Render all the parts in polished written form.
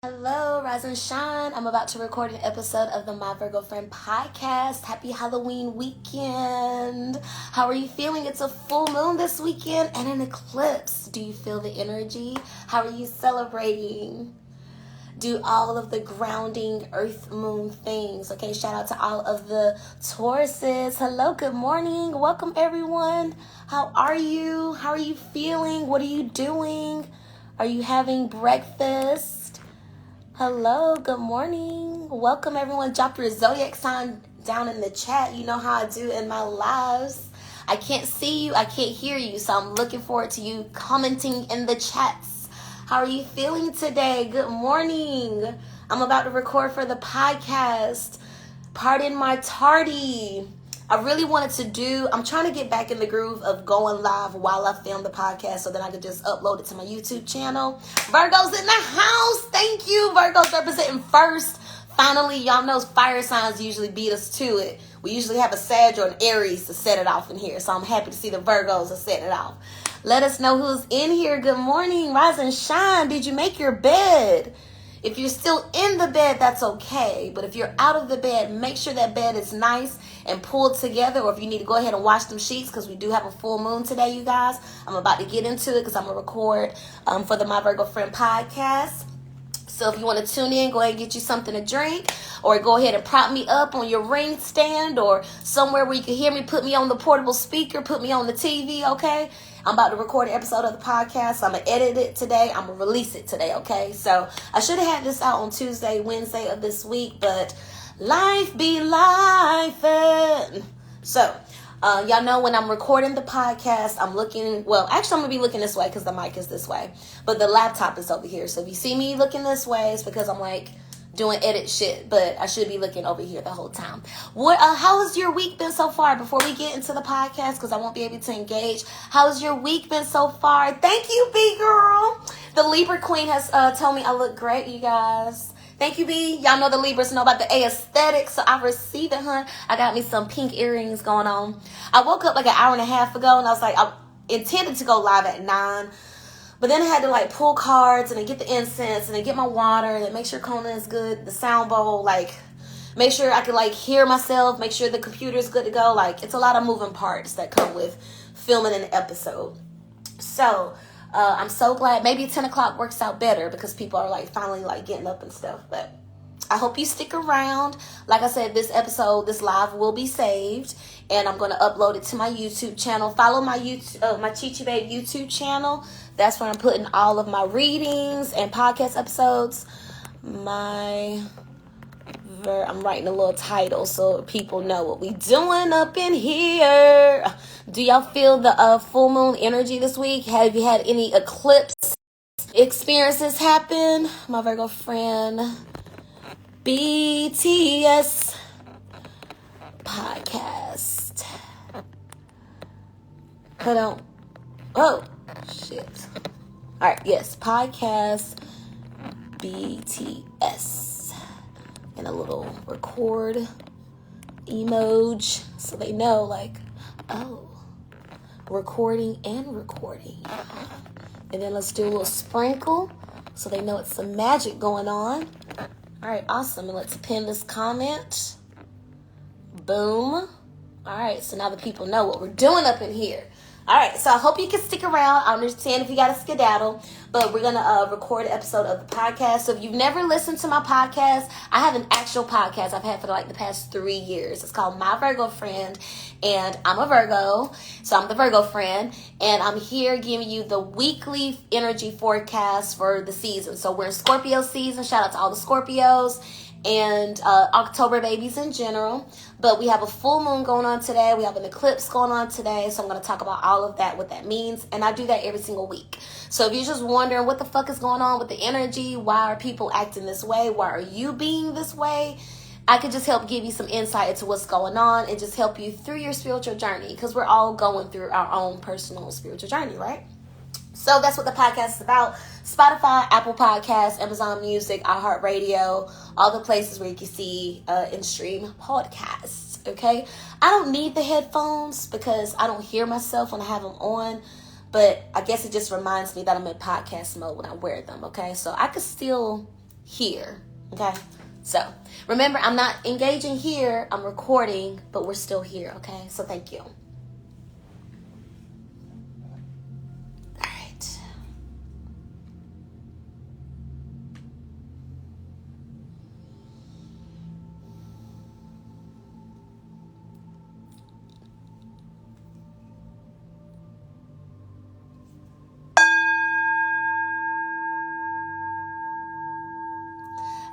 Hello, Rise and Shine. I'm about to record an episode of the My Virgo Friend podcast. Happy Halloween weekend. How are you feeling? It's a full moon this weekend and an eclipse. Do you feel the energy? How are you celebrating? Do all of the grounding earth moon things. Okay, shout out to all of the Tauruses. Hello, good morning. Welcome, everyone. How are you? How are you feeling? What are you doing? Are you having breakfast? Hello, good morning. Welcome, everyone. Drop your Zodiac sign down in the chat. You know how I do in my lives. I can't see you. I can't hear you. So I'm looking forward to you commenting in the chats. How are you feeling today? Good morning. I'm about to record for the podcast. Pardon my tardy. I really wanted to I'm trying to get back in the groove of going live while I film the podcast so then I could just upload it to my YouTube channel. Virgo's in the house. Thank you. Virgo's representing first. Finally, y'all know fire signs usually beat us to it. We usually have a Sag or an Aries to set it off in here. So I'm happy to see the Virgos to set it off. Let us know who's in here. Good morning. Rise and shine. Did you make your bed? If you're still in the bed, that's okay. But if you're out of the bed, make sure that bed is nice and pulled together. Or if you need to go ahead and wash them sheets, because we do have a full moon today, you guys. I'm about to get into it because I'm going to record for the My Virgo Friend podcast. So if you want to tune in, go ahead and get you something to drink. Or go ahead and prop me up on your ring stand or somewhere where you can hear me. Put me on the portable speaker. Put me on the TV, okay? I'm about to record an episode of the podcast. I'm going to edit it today. I'm going to release it today, okay? So I should have had this out on Tuesday, Wednesday of this week, but life be life. So y'all know when I'm recording the podcast, I'm looking, well, actually I'm going to be looking this way because the mic is this way, but the laptop is over here. So if you see me looking this way, it's because I'm like doing edit shit, but I should be looking over here the whole time. How has your week been so far before we get into the podcast? Because I won't be able to engage. How has your week been so far? Thank you, B girl. The Libra Queen has told me I look great, you guys. Thank you, B. Y'all know the Libras know about the aesthetic, so I received it, huh? I got me some pink earrings going on. I woke up like an hour and a half ago, and I was like, I intended to go live at 9. But then I had to like pull cards and then get the incense and then get my water and then make sure Kona is good, the sound bowl, like make sure I could like hear myself, make sure the computer is good to go. Like it's a lot of moving parts that come with filming an episode. So I'm so glad. Maybe 10 o'clock works out better because people are like finally like getting up and stuff. But I hope you stick around. Like I said, this episode, this live will be saved. And I'm going to upload it to my YouTube channel. Follow my my CheChe Babe YouTube channel. That's where I'm putting all of my readings and podcast episodes. I'm writing a little title so people know what we doing up in here. Do y'all feel the full moon energy this week? Have you had any eclipse experiences happen? My Virgo friend BTS podcast. Hold on. Oh, shit. All right, yes, podcast BTS. And a little record emoji so they know, like, oh, recording and recording. And then let's do a little sprinkle so they know it's some magic going on. All right, awesome. And let's pin this comment. Boom. All right, so now the people know what we're doing up in here. All right, so I hope you can stick around. I understand if you got to skedaddle, but we're going to record an episode of the podcast. So if you've never listened to my podcast, I have an actual podcast I've had for like the past 3 years. It's called My Virgo Friend, and I'm a Virgo, so I'm the Virgo friend, and I'm here giving you the weekly energy forecast for the season. So we're in Scorpio season. Shout out to all the Scorpios and October babies in general. But we have a full moon going on today. We have an eclipse going on today. So I'm going to talk about all of that, what that means. And I do that every single week. So if you're just wondering what the fuck is going on with the energy, why are people acting this way? Why are you being this way? I could just help give you some insight into what's going on and just help you through your spiritual journey. Because we're all going through our own personal spiritual journey, right? So that's what the podcast is about. Spotify, Apple Podcasts, Amazon Music, iHeartRadio, all the places where you can see and stream podcasts, okay? I don't need the headphones because I don't hear myself when I have them on, but I guess it just reminds me that I'm in podcast mode when I wear them, okay? So I could still here. Okay? So, remember, I'm not engaging here. I'm recording, but we're still here. Okay? So, thank you.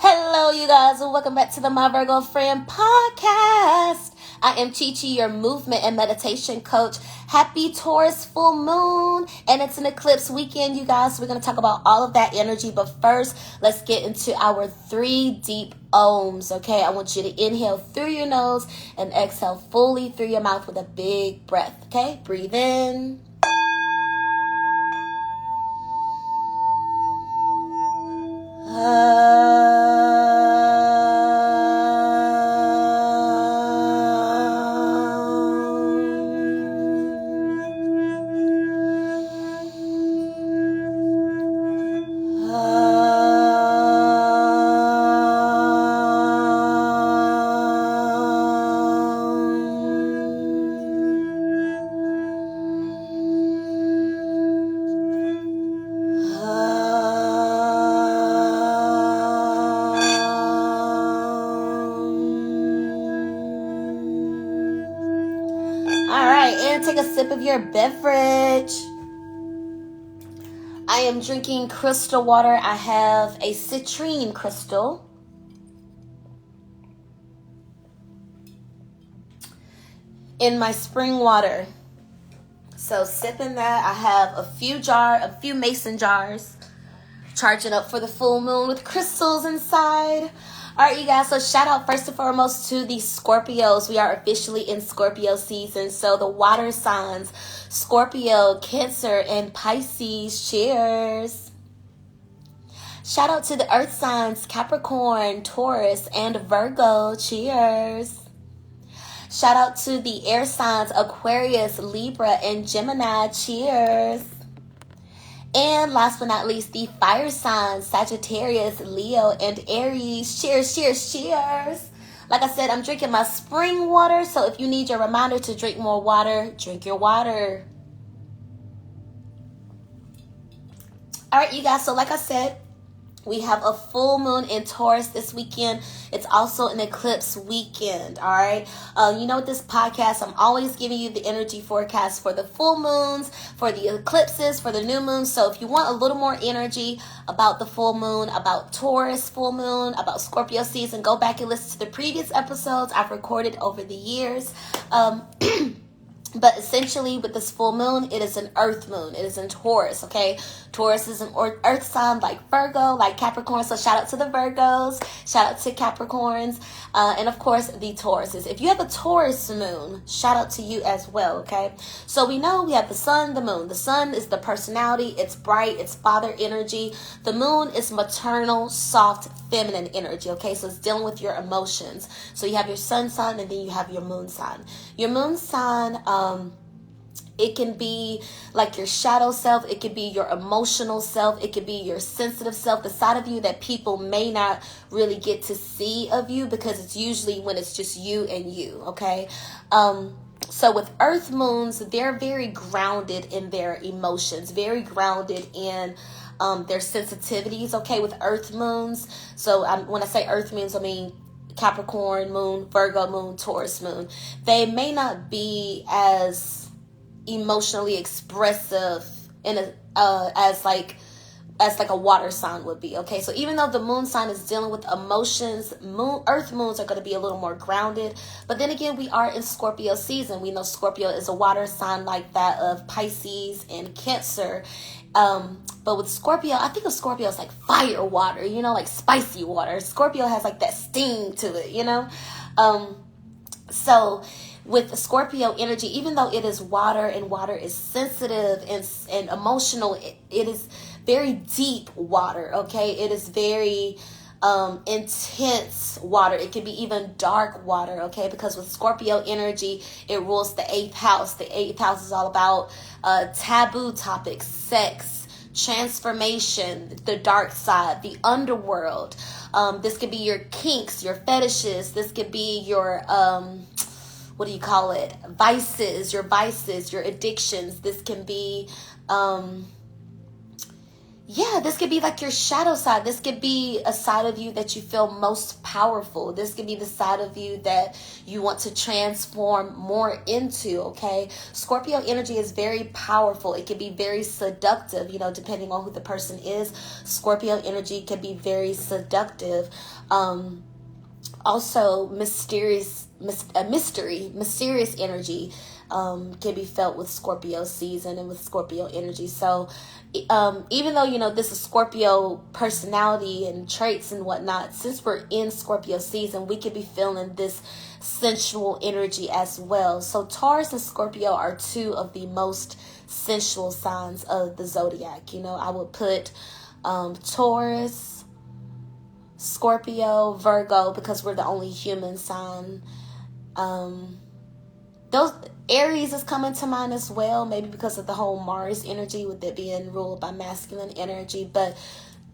Hello, you guys, and welcome back to the My Virgo Friend podcast. I am CheChe, your movement and meditation coach. Happy Taurus full moon, and it's an eclipse weekend, you guys. So we're going to talk about all of that energy, but first, let's get into our 3 deep ohms, okay? I want you to inhale through your nose and exhale fully through your mouth with a big breath, okay? Breathe in. Take a sip of your beverage. I am drinking crystal water. I have a citrine crystal. In my spring water. So sipping that. I have a few mason jars. Charging up for the full moon with crystals inside. All right, you guys, so shout out first and foremost to the Scorpios. We are officially in Scorpio season. So the water signs, Scorpio, Cancer, and Pisces, cheers. Shout out to the earth signs, Capricorn, Taurus, and Virgo, cheers. Shout out to the air signs, Aquarius, Libra, and Gemini, cheers. And last but not least, the fire signs, Sagittarius, Leo, and Aries. Cheers, cheers, cheers. Like I said, I'm drinking my spring water. So if you need your reminder to drink more water, drink your water. All right, you guys. So like I said, we have a full moon in Taurus this weekend. It's also an eclipse weekend, all right? You know, with this podcast, I'm always giving you the energy forecast for the full moons, for the eclipses, for the new moons. So if you want a little more energy about the full moon, about Taurus full moon, about Scorpio season, go back and listen to the previous episodes I've recorded over the years. But essentially, with this full moon, it is an earth moon. It is in Taurus, okay? Taurus is an earth sign like Virgo, like Capricorn. So shout out to the Virgos. Shout out to Capricorns. And of course, the Tauruses. If you have a Taurus moon, shout out to you as well, okay? So we know we have the sun, the moon. The sun is the personality. It's bright. It's father energy. The moon is maternal, soft, feminine energy, okay? So it's dealing with your emotions. So you have your sun sign and then you have your moon sign. Your moon sign, it can be like your shadow self. It could be your emotional self. It could be your sensitive self, the side of you that people may not really get to see of you because it's usually when it's just you and you, okay? So with earth moons, they're very grounded in their emotions, very grounded in their sensitivities, okay, with earth moons. So when I say earth moons, I mean Capricorn moon, Virgo moon, Taurus moon. They may not be as emotionally expressive in as like a water sign would be, okay? So even though the moon sign is dealing with emotions, earth moons are going to be a little more grounded. But then again, we are in Scorpio season. We know Scorpio is a water sign like that of Pisces and Cancer. But with Scorpio, I think of Scorpio as like fire water, you know, like spicy water. Scorpio has like that sting to it, you know? So with Scorpio energy, even though it is water and water is sensitive and emotional, it is very deep water, okay? It is very intense water. It can be even dark water, okay? Because with Scorpio energy, it rules the 8th house. The 8th house is all about taboo topics, sex, transformation, the dark side, the underworld. This could be your kinks, your fetishes. This could be your what do you call it? Vices, your addictions. This can be this could be like your shadow side. This could be a side of you that you feel most powerful. This could be the side of you that you want to transform more into, okay? Scorpio energy is very powerful. It can be very seductive, depending on who the person is. Scorpio energy can be very seductive. Also, mysterious energy can be felt with Scorpio season and with Scorpio energy. So even though, this is Scorpio personality and traits and whatnot, since we're in Scorpio season, we could be feeling this sensual energy as well. So Taurus and Scorpio are two of the most sensual signs of the zodiac. I would put Taurus, Scorpio, Virgo, because we're the only human sign. Those Aries is coming to mind as well, maybe because of the whole Mars energy with it being ruled by masculine energy. But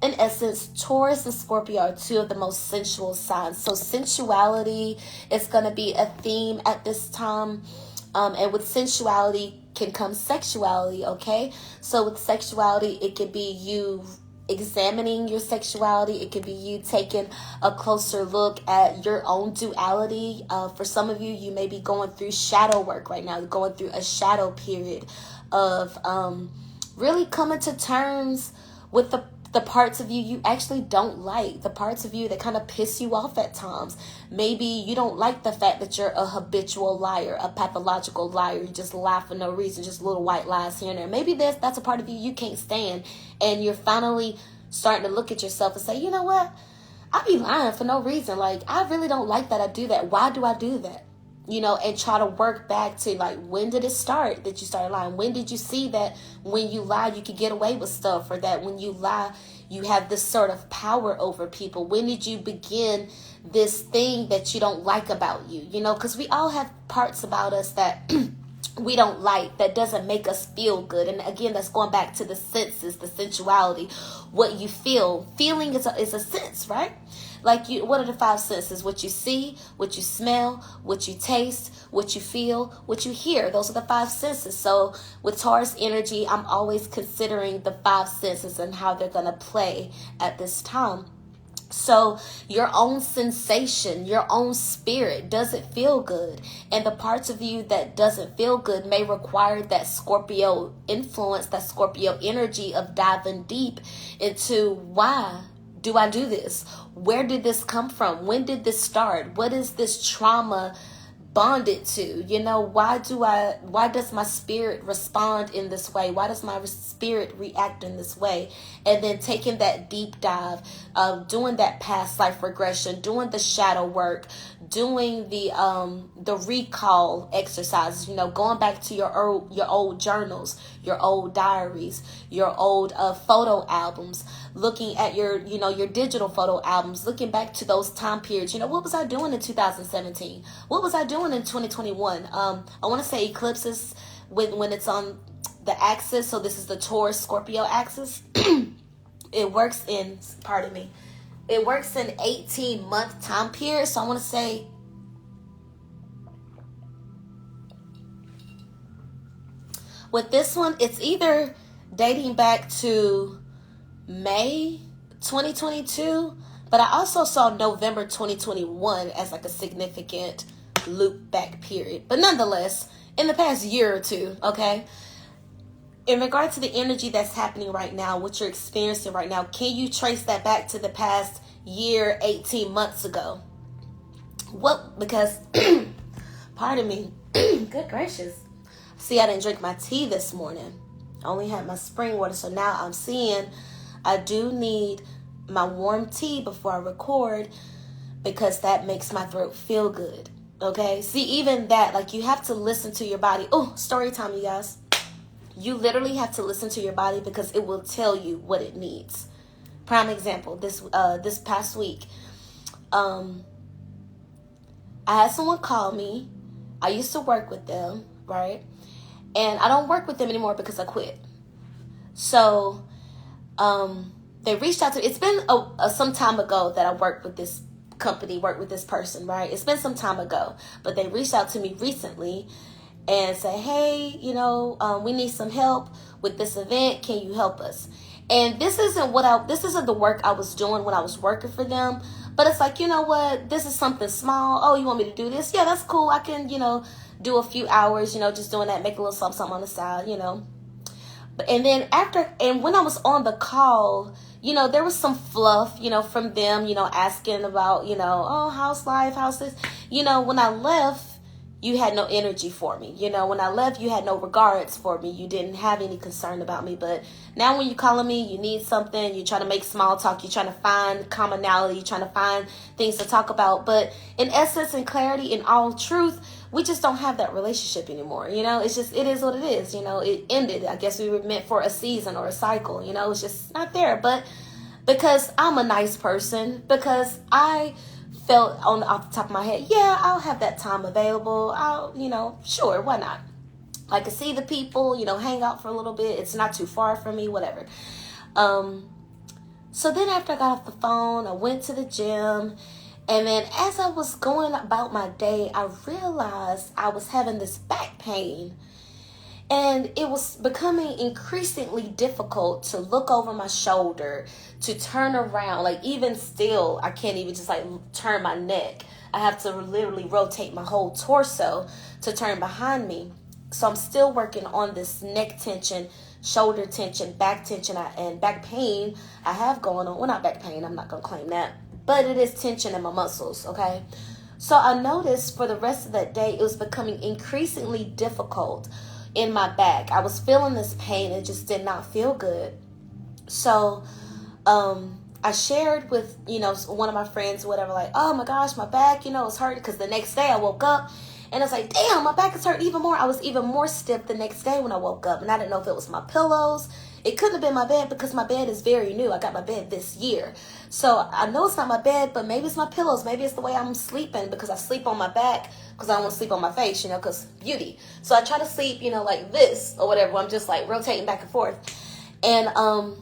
in essence, Taurus and Scorpio are two of the most sensual signs. So sensuality is going to be a theme at this time. And with sensuality can come sexuality, okay? So with sexuality, it could be you examining your sexuality. It could be you taking a closer look at your own duality. For some of you, you may be going through shadow work right now, going through a shadow period of really coming to terms with the parts of you actually don't like, the parts of you that kind of piss you off at times. Maybe you don't like the fact that you're a habitual liar, a pathological liar. You just lie for no reason, just little white lies here and there. Maybe that's a part of you can't stand, and you're finally starting to look at yourself and say, you know what? I be lying for no reason. Like, I really don't like that I do that. Why do I do that? And try to work back to, like, when did it start that you started lying? When did you see that when you lie, you could get away with stuff, or that when you lie, you have this sort of power over people? When did you begin this thing that you don't like about you? Because we all have parts about us that we don't like, that doesn't make us feel good. And again, that's going back to the senses, the sensuality, what you feel. Feeling is a sense, right? Like, what are the five senses? What you see, what you smell, what you taste, what you feel, what you hear. Those are the five senses. So with Taurus energy, I'm always considering the five senses and how they're going to play at this time. So your own sensation, your own spirit, does it feel good? And the parts of you that doesn't feel good may require that Scorpio influence, that Scorpio energy of diving deep into, why do I do this? Where did this come from? When did this start? What is this trauma bonded to? Why does my spirit respond in this way? Why does my spirit react in this way? And then taking that deep dive of doing that past life regression, doing the shadow work, doing the recall exercises, going back to your old journals, your old diaries, your old photo albums, looking at your digital photo albums, looking back to those time periods. What was I doing in 2017? What was I doing in 2021? I want to say eclipses when it's on the axis. So this is the Taurus Scorpio axis. It works in 18-month time period. So I want to say with this one, it's either dating back to May 2022, but I also saw November 2021 as like a significant loop back period. But nonetheless, in the past year or two, okay, in regard to the energy that's happening right now, what you're experiencing right now, can you trace that back to the past year, 18 months ago? Because, pardon me, good gracious. See, I didn't drink my tea this morning. I only had my spring water, so now I'm seeing I do need my warm tea before I record, because that makes my throat feel good, okay? See, even that, like, you have to listen to your body. Oh, story time, you guys. You literally have to listen to your body, because it will tell you what it needs. Prime example, this past week, I had someone call me. I used to work with them, right? And I don't work with them anymore because I quit. So They reached out to me. It's been some time ago that I worked with this company, worked with this person, right? It's been some time ago, but they reached out to me recently and say, hey, we need some help with this event. Can you help us? And this isn't the work I was doing when I was working for them. But it's like, you know what? This is something small. Oh, you want me to do this? Yeah, that's cool. I can, do a few hours, just doing that, make a little something on the side, And then when I was on the call, there was some fluff, from them, asking about, oh, how's life? How's this? When I left, you had no energy for me. When I left, you had no regards for me. You didn't have any concern about me. But now when you're calling me, you need something. You're trying to make small talk. You're trying to find commonality. You're trying to find things to talk about. But in essence and clarity, in all truth, we just don't have that relationship anymore. It's just, it is what it is. It ended. I guess we were meant for a season or a cycle. It's just not there. But because I'm a nice person, because I felt off the top of my head, yeah, I'll have that time available. Sure, why not? I can see the people, hang out for a little bit. It's not too far from me, whatever. So then after I got off the phone, I went to the gym. And then as I was going about my day, I realized I was having this back pain. And it was becoming increasingly difficult to look over my shoulder, to turn around. Like, even still, I can't even just turn my neck. I have to literally rotate my whole torso to turn behind me. So I'm still working on this neck tension, shoulder tension, and back pain I have going on. Well, not back pain. I'm not going to claim that. But it is tension in my muscles, okay? So I noticed for the rest of that day, it was becoming increasingly difficult in my back. I was feeling this pain. It just did not feel good. So I shared with, one of my friends, whatever, like, oh my gosh, my back, it's hurting. Because the next day I woke up and I was like, damn, my back is hurting even more. I was even more stiff the next day when I woke up. And I didn't know if it was my pillows. It couldn't have been my bed because my bed is very new. I got my bed this year. So I know it's not my bed, but maybe it's my pillows. Maybe it's the way I'm sleeping because I sleep on my back because I don't want to sleep on my face, because beauty. So I try to sleep, like this or whatever. I'm just like rotating back and forth. And I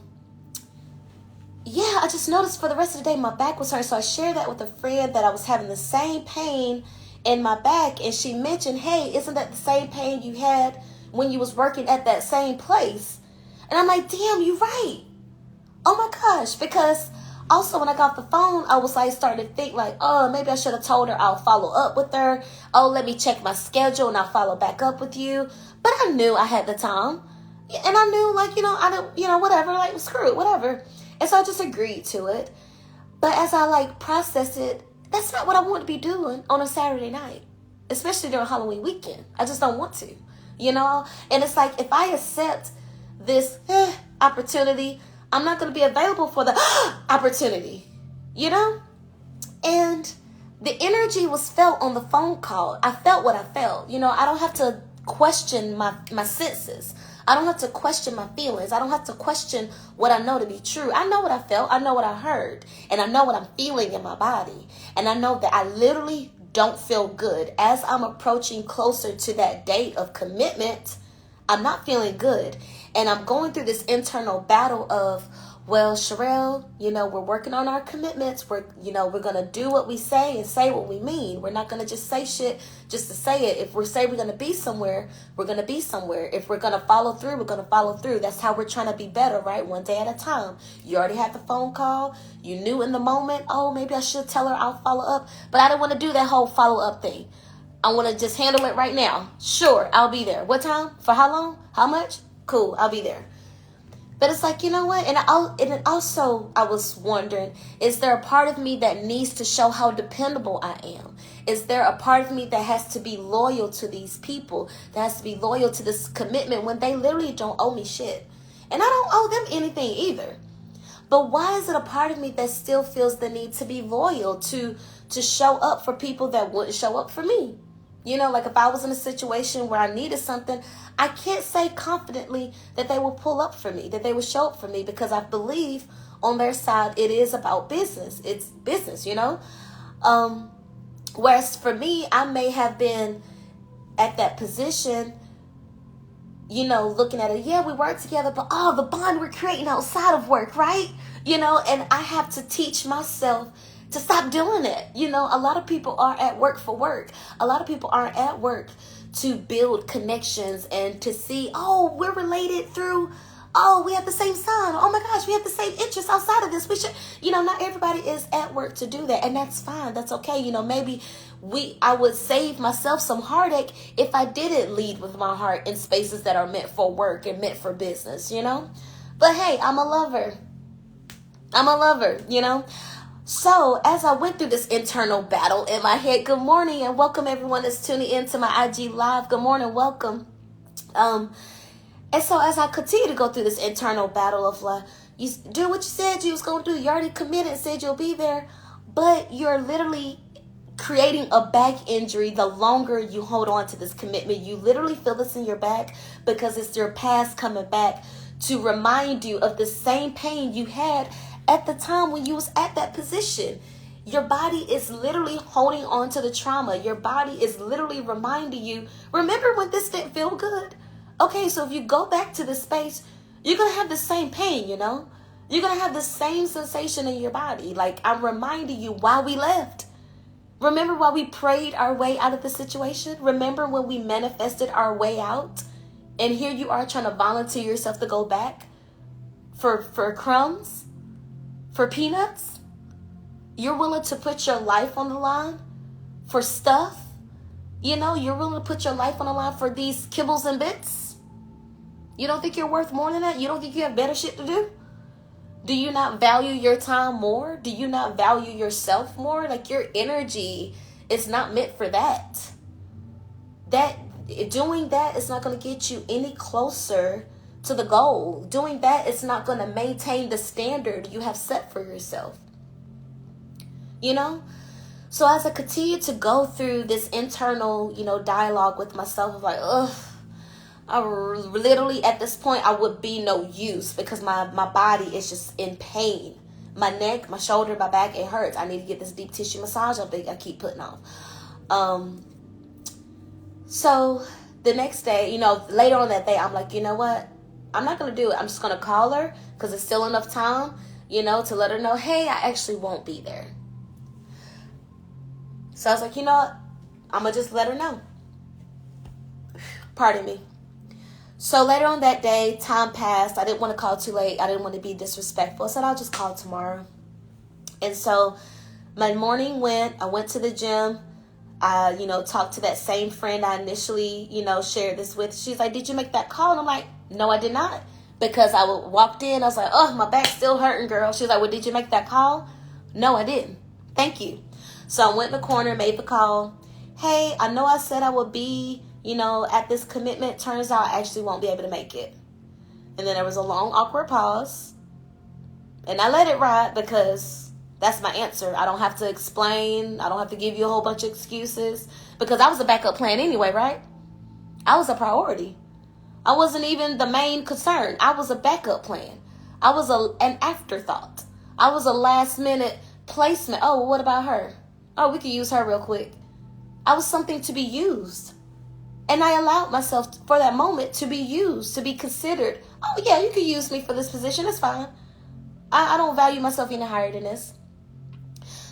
just noticed for the rest of the day my back was hurting. So I shared that with a friend that I was having the same pain in my back. And she mentioned, hey, isn't that the same pain you had when you was working at that same place? And I'm like, damn, you're right. Oh my gosh. Because also when I got the phone, I was starting to think oh, maybe I should have told her I'll follow up with her. Oh, let me check my schedule and I'll follow back up with you. But I knew I had the time. And I knew I don't, whatever, screw it, whatever. And so I just agreed to it. But as I processed it, that's not what I want to be doing on a Saturday night, especially during Halloween weekend. I just don't want to, And it's if I accept this opportunity, I'm not going to be available for the opportunity, And the energy was felt on the phone call. I felt what I felt. I don't have to question my senses. I don't have to question my feelings. I don't have to question what I know to be true. I know what I felt. I know what I heard. And I know what I'm feeling in my body. And I know that I literally don't feel good. As I'm approaching closer to that date of commitment, I'm not feeling good. And I'm going through this internal battle of, well, Sherelle, we're working on our commitments. We're going to do what we say and say what we mean. We're not going to just say shit just to say it. If we say we're going to be somewhere, we're going to be somewhere. If we're going to follow through, we're going to follow through. That's how we're trying to be better, right? One day at a time. You already had the phone call. You knew in the moment, oh, maybe I should tell her I'll follow up. But I didn't want to do that whole follow up thing. I want to just handle it right now. Sure, I'll be there. What time? For how long? How much? Cool, I'll be there. But it's you know what? And also I was wondering, is there a part of me that needs to show how dependable I am? Is there a part of me that has to be loyal to these people, that has to be loyal to this commitment when they literally don't owe me shit? And I don't owe them anything either. But why is it a part of me that still feels the need to be loyal, to show up for people that wouldn't show up for me? If I was in a situation where I needed something, I can't say confidently that they will pull up for me, that they will show up for me, because I believe on their side it is about business. It's business, Whereas for me, I may have been at that position looking at it, yeah, we work together, but the bond we're creating outside of work, right? And I have to teach myself to stop doing it. A lot of people are at work for work. A lot of people aren't at work to build connections and to see, we're related through, we have the same sign. Oh my gosh, we have the same interests outside of this. We should, not everybody is at work to do that. And that's fine. That's okay. Maybe I would save myself some heartache if I didn't lead with my heart in spaces that are meant for work and meant for business, But hey, I'm a lover. So as I went through this internal battle in my head, good morning and welcome everyone that's tuning in to my IG live. Good morning, welcome. And so as I continue to go through this internal battle of like, you do what you said you was going to do. You already committed and said you'll be there, but you're literally creating a back injury the longer you hold on to this commitment. You literally feel this in your back because it's your past coming back to remind you of the same pain you had at the time when you was at that position. Your body is literally holding on to the trauma. Your body is literally reminding you, remember when this didn't feel good? Okay, so if you go back to this space, you're going to have the same pain, You're going to have the same sensation in your body. Like, I'm reminding you why we left. Remember why we prayed our way out of the situation? Remember when we manifested our way out? And here you are trying to volunteer yourself to go back for crumbs? For peanuts? You're willing to put your life on the line for stuff? You're willing to put your life on the line for these kibbles and bits? You don't think you're worth more than that? You don't think you have better shit to do? Do you not value your time more? Do you not value yourself more? Like, your energy is not meant for that. Doing that is not going to get you any closer to the goal. Doing that is not going to maintain the standard you have set for yourself. So as I continue to go through this internal, dialogue with myself of like, I literally at this point I would be no use because my body is just in pain. My neck, my shoulder, my back, it hurts. I need to get this deep tissue massage I keep putting off. So the next day, later on that day, I'm like, you know what? I'm not going to do it. I'm just going to call her because it's still enough time, to let her know, hey, I actually won't be there. So I was like, you know what? I'm going to just let her know. Pardon me. So later on that day, time passed. I didn't want to call too late. I didn't want to be disrespectful. I said, I'll just call tomorrow. And so my morning I went to the gym. I, talked to that same friend I initially, shared this with. She's like, did you make that call? And I'm like, no, I did not. Because I walked in. I was like, my back's still hurting, girl. She's like, well, did you make that call? No, I didn't. Thank you. So I went in the corner, made the call. Hey, I know I said I would be, at this commitment. Turns out I actually won't be able to make it. And then there was a long, awkward pause. And I let it ride because that's my answer. I don't have to explain. I don't have to give you a whole bunch of excuses. Because I was a backup plan anyway, right? I was a priority. I wasn't even the main concern. I was a backup plan. I was an afterthought. I was a last minute placement. Oh, what about her? Oh, we could use her real quick. I was something to be used. And I allowed myself for that moment to be used, to be considered. Oh, yeah, you could use me for this position. It's fine. I don't value myself any higher than this.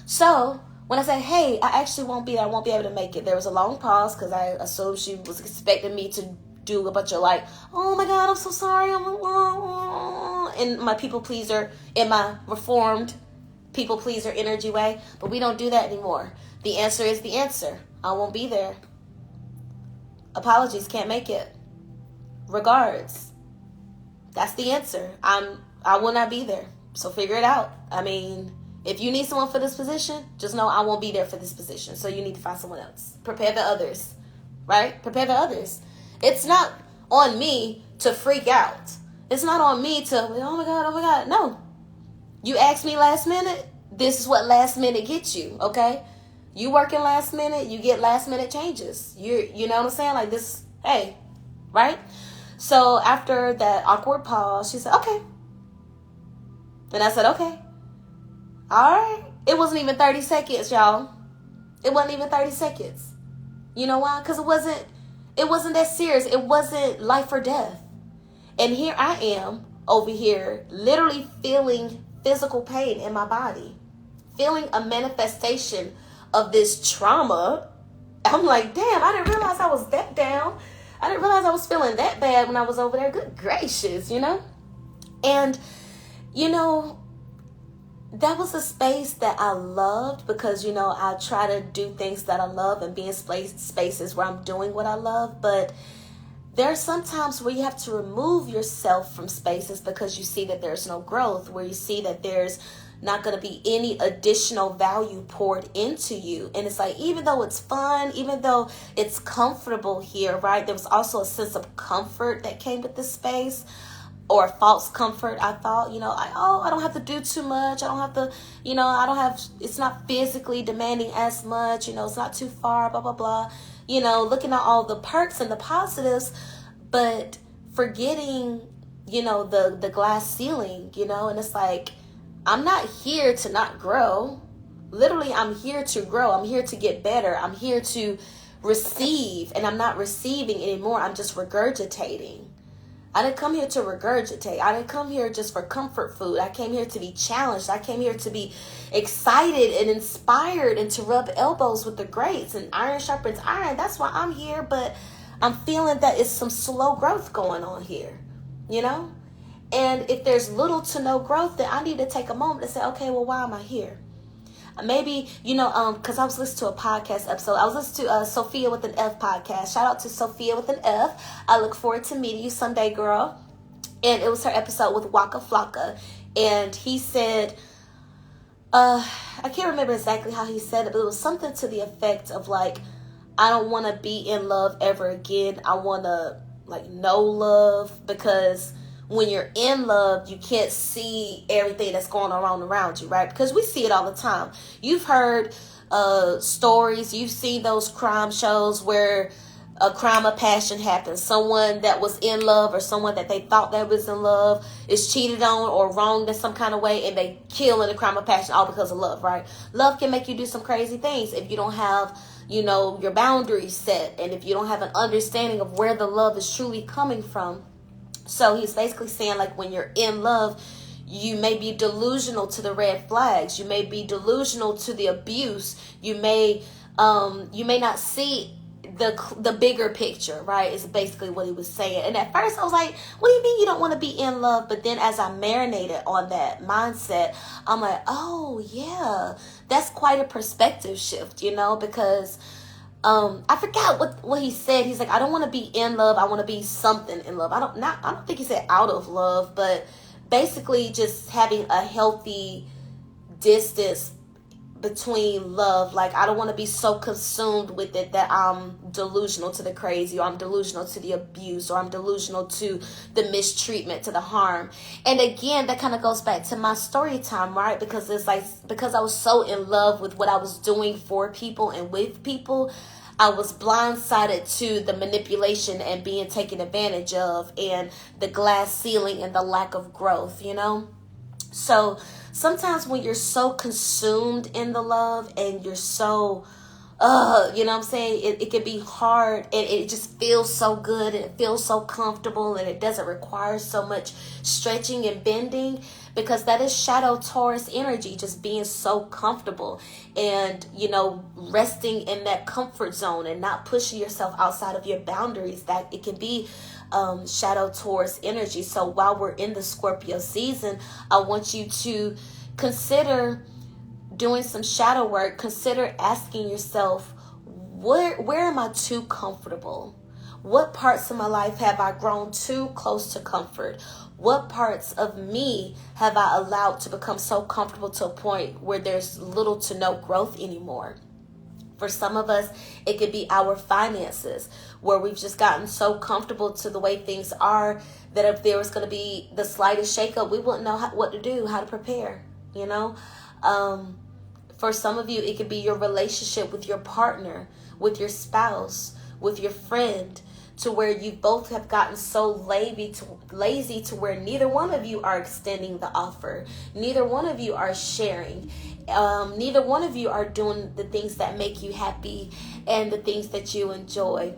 So when I said, hey, I actually won't be there. I won't be able to make it. There was a long pause because I assumed she was expecting me to do a bunch of like, oh my God, I'm so sorry. In my people pleaser, in my reformed people pleaser energy way. But we don't do that anymore. The answer is the answer. I won't be there. Apologies, can't make it. Regards. That's the answer. I will not be there. So figure it out. I mean, if you need someone for this position, just know I won't be there for this position. So you need to find someone else. Prepare the others. Right? Prepare the others. It's not on me to freak out. It's not on me to, oh my God. No. You asked me last minute. This is what last minute gets you. Okay? You working last minute, you get last minute changes. You know what I'm saying? Like this, hey, right? So after that awkward pause, she said, okay. And I said, okay. All right. It wasn't even 30 seconds, y'all. It wasn't even 30 seconds. You know why? Because It wasn't that serious. It wasn't life or death. And here I am over here literally feeling physical pain in my body, feeling a manifestation of this trauma. I'm like, damn, I didn't realize I was that down. I didn't realize I was feeling that bad when I was over there. Good gracious, you know? And, you know, that was a space that I loved because, you know, I try to do things that I love and be in spaces where I'm doing what I love. But there are some times where you have to remove yourself from spaces because you see that there's no growth, where you see that there's not going to be any additional value poured into you. And it's like, even though it's fun, even though it's comfortable here, right? There was also a sense of comfort that came with this space, or false comfort. I thought, you know, I don't have to do too much. I don't have to, you know, it's not physically demanding as much, you know, it's not too far, blah, blah, blah. You know, looking at all the perks and the positives, but forgetting, you know, the glass ceiling, you know, and it's like, I'm not here to not grow. Literally, I'm here to grow. I'm here to get better. I'm here to receive, and I'm not receiving anymore. I'm just regurgitating. I didn't come here to regurgitate. I didn't come here just for comfort food. I came here to be challenged. I came here to be excited and inspired and to rub elbows with the greats, and iron sharpens iron. That's why I'm here, but I'm feeling that it's some slow growth going on here, you know? And if there's little to no growth, then I need to take a moment to say, okay, well, why am I here? Maybe, you know, because I was listening to a podcast episode. I was listening to Sophia with an F podcast. Shout out to Sophia with an F. I look forward to meeting you someday, girl. And it was her episode with Waka Flocka. And he said, I can't remember exactly how he said it, but it was something to the effect of like, I don't want to be in love ever again. I want to like know love, because when you're in love, you can't see everything that's going on around you, right? Because we see it all the time. You've heard stories, you've seen those crime shows where a crime of passion happens. Someone that was in love, or someone that they thought that was in love, is cheated on or wronged in some kind of way, and they kill in a crime of passion, all because of love, right? Love can make you do some crazy things if you don't have, you know, your boundaries set, and if you don't have an understanding of where the love is truly coming from. So he's basically saying, like, when you're in love, you may be delusional to the red flags. You may be delusional to the abuse. You may not see the bigger picture, right? Is basically what he was saying. And at first I was like, what do you mean you don't want to be in love? But then as I marinated on that mindset, I'm like, oh yeah, that's quite a perspective shift, you know, because I forgot what he said. He's like, I don't want to be in love. I want to be something in love. I don't think he said out of love, but basically just having a healthy distance between love. Like, I don't want to be so consumed with it that I'm delusional to the crazy, or I'm delusional to the abuse, or I'm delusional to the mistreatment, to the harm. And again, that kind of goes back to my story time, right? Because it's like, because I was so in love with what I was doing for people and with people, I was blindsided to the manipulation and being taken advantage of, and the glass ceiling and the lack of growth, you know? So sometimes when you're so consumed in the love and you're so, you know what I'm saying? It can be hard, and it just feels so good, and it feels so comfortable, and it doesn't require so much stretching and bending, because that is shadow Taurus energy, just being so comfortable and, you know, resting in that comfort zone and not pushing yourself outside of your boundaries. That it can be shadow Taurus energy. So while we're in the Scorpio season, I want you to consider doing some shadow work. Consider asking yourself, where am I too comfortable? What parts of my life have I grown too close to comfort? What parts of me have I allowed to become so comfortable to a point where there's little to no growth anymore? For some of us, it could be our finances, where we've just gotten so comfortable to the way things are that if there was going to be the slightest shakeup, we wouldn't know what to do, how to prepare, you know? For some of you, it could be your relationship with your partner, with your spouse, with your friend, to where you both have gotten so lazy to where neither one of you are extending the offer. Neither one of you are sharing. Neither one of you are doing the things that make you happy and the things that you enjoy.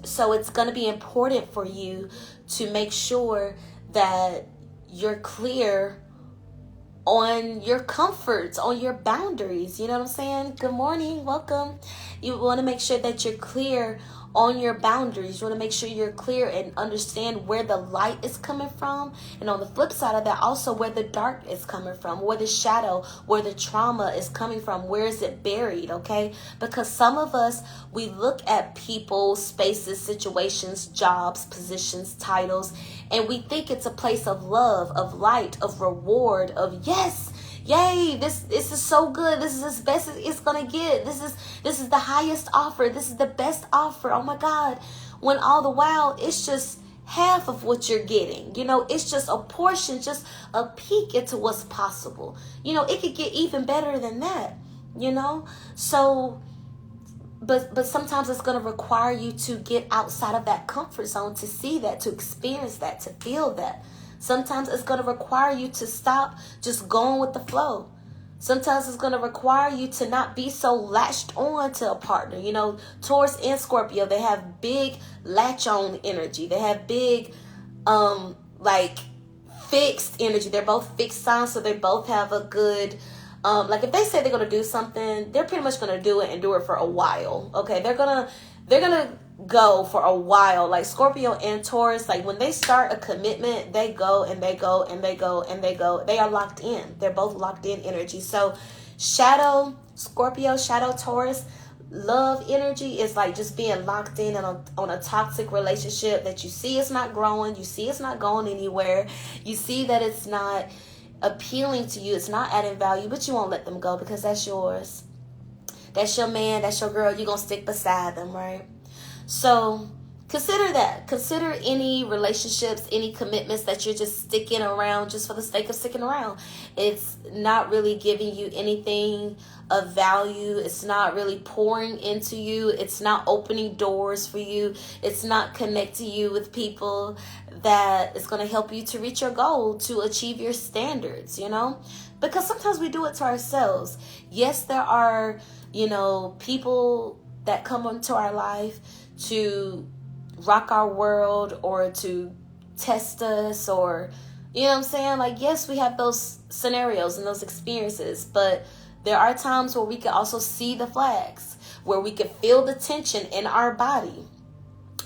So it's going to be important for you to make sure that you're clear on your comforts, on your boundaries. You know what I'm saying? Good morning. Welcome. You want to make sure that you're clear on your boundaries. You want to make sure you're clear and understand where the light is coming from. And on the flip side of that, also where the dark is coming from, where the shadow, where the trauma is coming from. Where is it buried? Okay? Because some of us, we look at people, spaces, situations, jobs, positions, titles, and we think it's a place of love, of light, of reward, of yes, yay, this is so good. This is as best as it's gonna get. This is the highest offer. This is the best offer. Oh my God. When all the while it's just half of what you're getting. You know, it's just a portion, just a peek into what's possible. You know, it could get even better than that, you know? So But sometimes it's going to require you to get outside of that comfort zone to see that, to experience that, to feel that. Sometimes it's going to require you to stop just going with the flow. Sometimes it's going to require you to not be so latched on to a partner. You know, Taurus and Scorpio, they have big latch on energy. They have big, like fixed energy. They're both fixed signs, so they both have a good... like if they say they're going to do something, they're pretty much going to do it and do it for a while. Okay. They're going to go for a while. Like Scorpio and Taurus, like when they start a commitment, they go and they go and they go and they go. They are locked in. They're both locked in energy. So shadow Scorpio, shadow Taurus, love energy is like just being locked in on a toxic relationship that you see it's not growing. You see it's not going anywhere. You see that it's not appealing to you, it's not adding value, but you won't let them go because that's yours. That's your man, that's your girl. You're going to stick beside them, right? So consider that. Consider any relationships, any commitments that you're just sticking around just for the sake of sticking around. It's not really giving you anything of value. It's not really pouring into you. It's not opening doors for you. It's not connecting you with people that is going to help you to reach your goal, to achieve your standards, you know? Because sometimes we do it to ourselves. Yes, there are, you know, people that come into our life to rock our world or to test us, or, you know what I'm saying? Like, yes, we have those scenarios and those experiences, but there are times where we can also see the flags, where we can feel the tension in our body.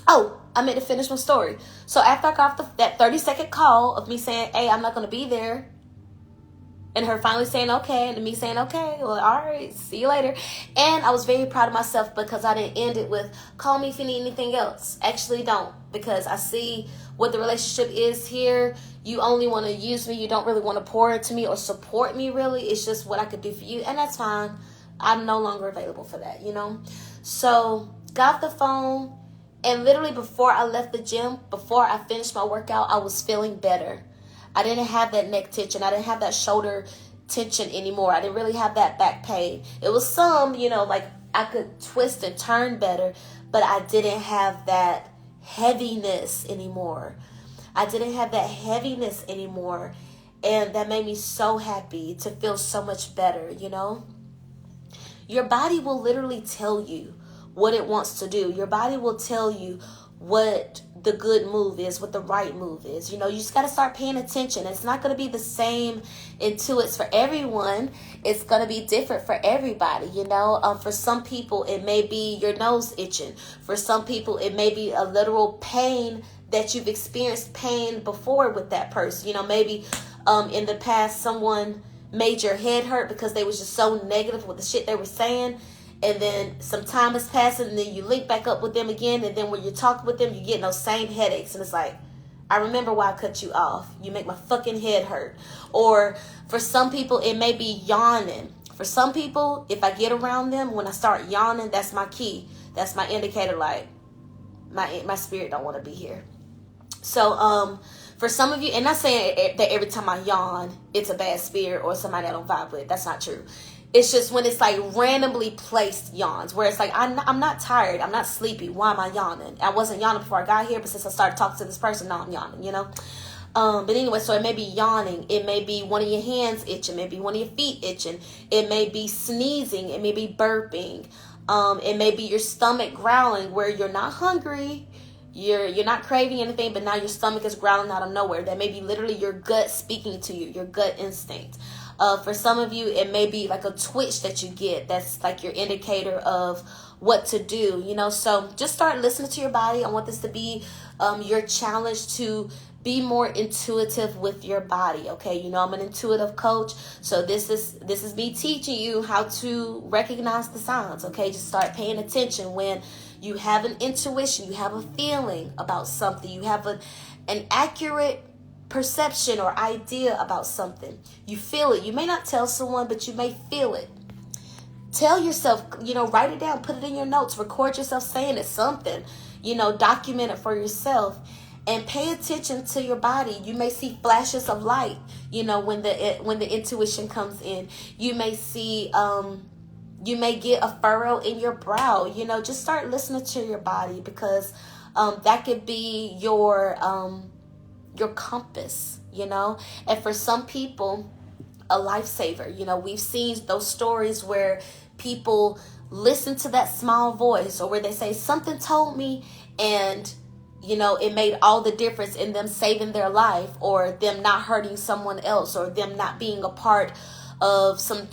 Oh, I meant to finish my story. So after I got off that 30-second call of me saying, hey, I'm not going to be there, and her finally saying okay, and me saying okay, well, all right, see you later. And I was very proud of myself because I didn't end it with, call me if you need anything else. Actually, don't, because I see what the relationship is here. You only want to use me. You don't really want to pour into me or support me, really. It's just what I could do for you, and that's fine. I'm no longer available for that, you know? So got the phone, and literally before I left the gym, before I finished my workout, I was feeling better. I didn't have that neck tension. I didn't have that shoulder tension anymore. I didn't really have that back pain. It was some, you know, like I could twist and turn better, but I didn't have that heaviness anymore. I didn't have that heaviness anymore. And that made me so happy to feel so much better, you know? Your body will literally tell you what it wants to do. Your body will tell you what the good move is, what the right move is. You know, you just got to start paying attention. It's not going to be the same intuits for everyone. It's going to be different for everybody, you know. For some people, it may be your nose itching. For some people, it may be a literal pain that you've experienced pain before with that person. You know, maybe in the past, someone made your head hurt because they was just so negative with the shit they were saying. And then some time is passing, and then you link back up with them again. And then when you're talking with them, you get those same headaches. And it's like, I remember why I cut you off. You make my fucking head hurt. Or for some people, it may be yawning. For some people, if I get around them, when I start yawning, that's my key. That's my indicator, like, my spirit don't want to be here. So, for some of you, and not saying that every time I yawn, it's a bad spirit or somebody I don't vibe with. That's not true. It's just when it's like randomly placed yawns, where it's like, I'm not tired, I'm not sleepy. Why am I yawning? I wasn't yawning before I got here, but since I started talking to this person, now I'm yawning, you know? But anyway, so it may be yawning. It may be one of your hands itching. Maybe one of your feet itching. It may be sneezing. It may be burping. It may be your stomach growling where you're not hungry, you're not craving anything, but now your stomach is growling out of nowhere. That may be literally your gut speaking to you, your gut instinct. For some of you, it may be like a twitch that you get. That's like your indicator of what to do, So just start listening to your body. I want this to be your challenge to be more intuitive with your body, okay? I'm an intuitive coach, so this is me teaching you how to recognize the signs, okay? Just start paying attention when you have an intuition, you have a feeling about something, you have an accurate perception or idea about something. You feel it. You may not tell someone, but you may feel it. Tell yourself, write it down, put it in your notes, record yourself saying it, something, document it for yourself. And pay attention to your body. You may see flashes of light, when the intuition comes in. You may see, you may get a furrow in your brow. Just start listening to your body, because that could be your compass, And for some people, a lifesaver. We've seen those stories where people listen to that small voice, or where they say something told me, and it made all the difference in them saving their life, or them not hurting someone else, or them not being a part of some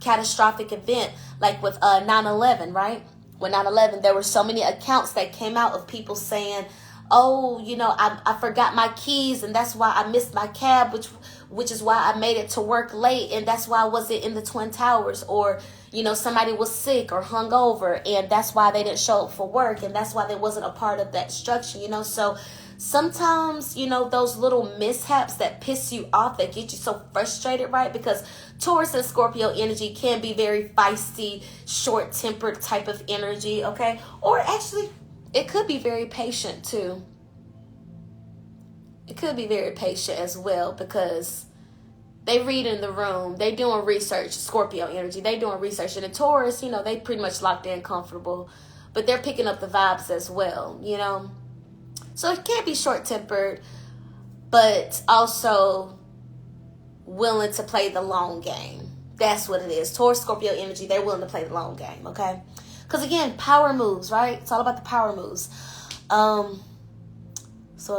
catastrophic event, like with 9/11, right? When 9/11, there were so many accounts that came out of people saying, oh, I forgot my keys, and that's why I missed my cab, which is why I made it to work late, and that's why I wasn't in the Twin Towers, or somebody was sick or hungover, and that's why they didn't show up for work, and that's why they wasn't a part of that structure. So sometimes those little mishaps that piss you off, that get you so frustrated, right? Because Taurus and Scorpio energy can be very feisty, short-tempered type of energy, okay? Or actually, it could be very patient too. It could be very patient as well, because they read in the room. They doing research. Scorpio energy. They doing research. And the Taurus, they pretty much locked in, comfortable. But they're picking up the vibes as well, So it can't be short-tempered, but also willing to play the long game. That's what it is. Taurus, Scorpio energy, they're willing to play the long game, okay? Because again, power moves, right? It's all about the power moves. So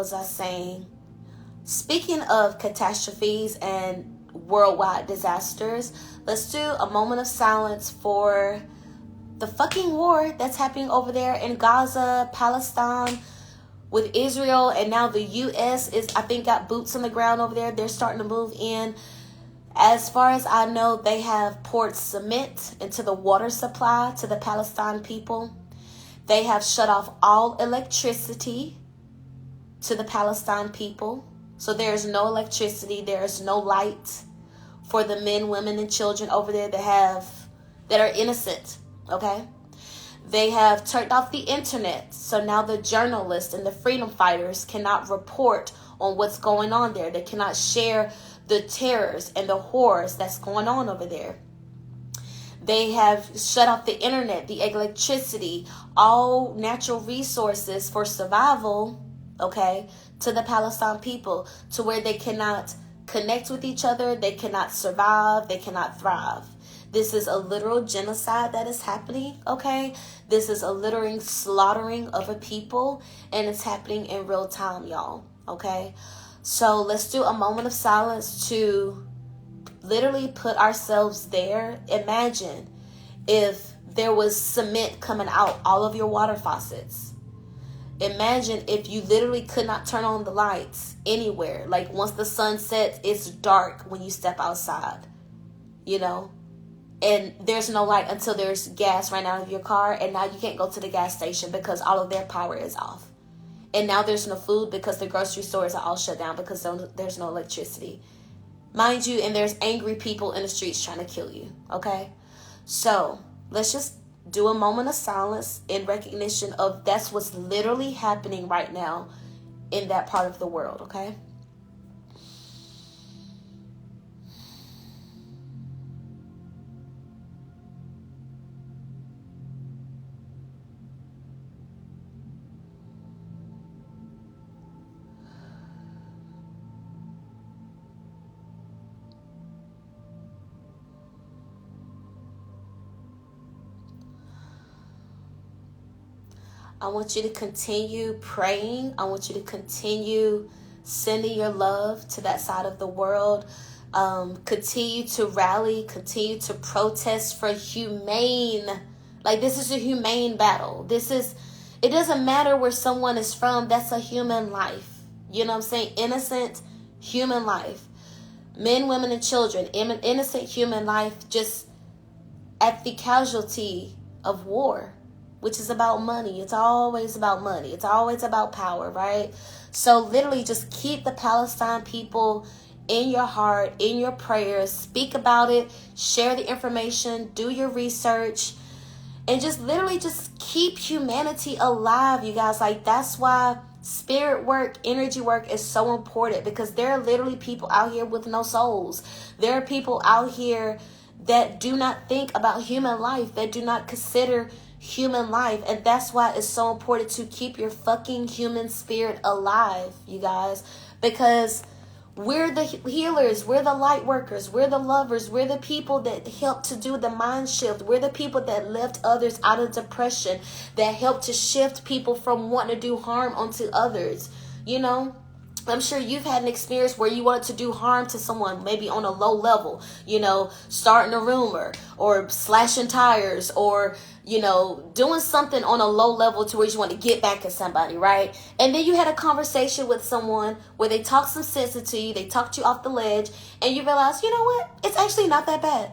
as I was saying, speaking of catastrophes and worldwide disasters, let's do a moment of silence for the fucking war that's happening over there in Gaza, Palestine, with Israel, and now the U.S. is, I think, got boots on the ground over there. They're starting to move in. As far as I know, they have poured cement into the water supply to the Palestine people. They have shut off all electricity to the Palestine people. So there's no electricity, there's no light for the men, women, and children over there that are innocent, okay? They have turned off the internet, so now the journalists and the freedom fighters cannot report on what's going on there. They cannot share the terrors and the horrors that's going on over there. They have shut off the internet, the electricity, all natural resources for survival, okay, to the Palestine people, to where they cannot connect with each other, they cannot survive, they cannot thrive. This is a literal genocide that is happening, okay? This is a literal slaughtering of a people, and it's happening in real time, y'all, okay? So let's do a moment of silence to literally put ourselves there. Imagine if there was cement coming out all of your water faucets. Imagine if you literally could not turn on the lights anywhere. Like once the sun sets, it's dark when you step outside, and there's no light until there's gas ran out of your car, and now you can't go to the gas station because all of their power is off. And now there's no food because the grocery stores are all shut down because there's no electricity. Mind you, and there's angry people in the streets trying to kill you, okay? So let's just do a moment of silence in recognition of that's what's literally happening right now in that part of the world, okay? I want you to continue praying. I want you to continue sending your love to that side of the world. Continue to rally, continue to protest for humane. Like, this is a humane battle. It doesn't matter where someone is from. That's a human life. You know what I'm saying? Innocent human life. Men, women, and children. Innocent human life just at the casualty of war, which is about money. It's always about money. It's always about power, right? So literally just keep the Palestine people in your heart, in your prayers. Speak about it. Share the information. Do your research. And just literally just keep humanity alive, you guys. Like, that's why spirit work, energy work is so important, because there are literally people out here with no souls. There are people out here that do not think about human life, that do not consider human life. And that's why it's so important to keep your fucking human spirit alive, you guys, because we're the healers, we're the light workers, we're the lovers, we're the people that help to do the mind shift. We're the people that lift others out of depression, that help to shift people from wanting to do harm onto others. You know, I'm sure you've had an experience where you wanted to do harm to someone, maybe on a low level, you know, starting a rumor or slashing tires or, you know, doing something on a low level to where you want to get back at somebody, right? And then you had a conversation with someone where they talked some sense into you, they talked you off the ledge, and you realize, you know what? It's actually not that bad.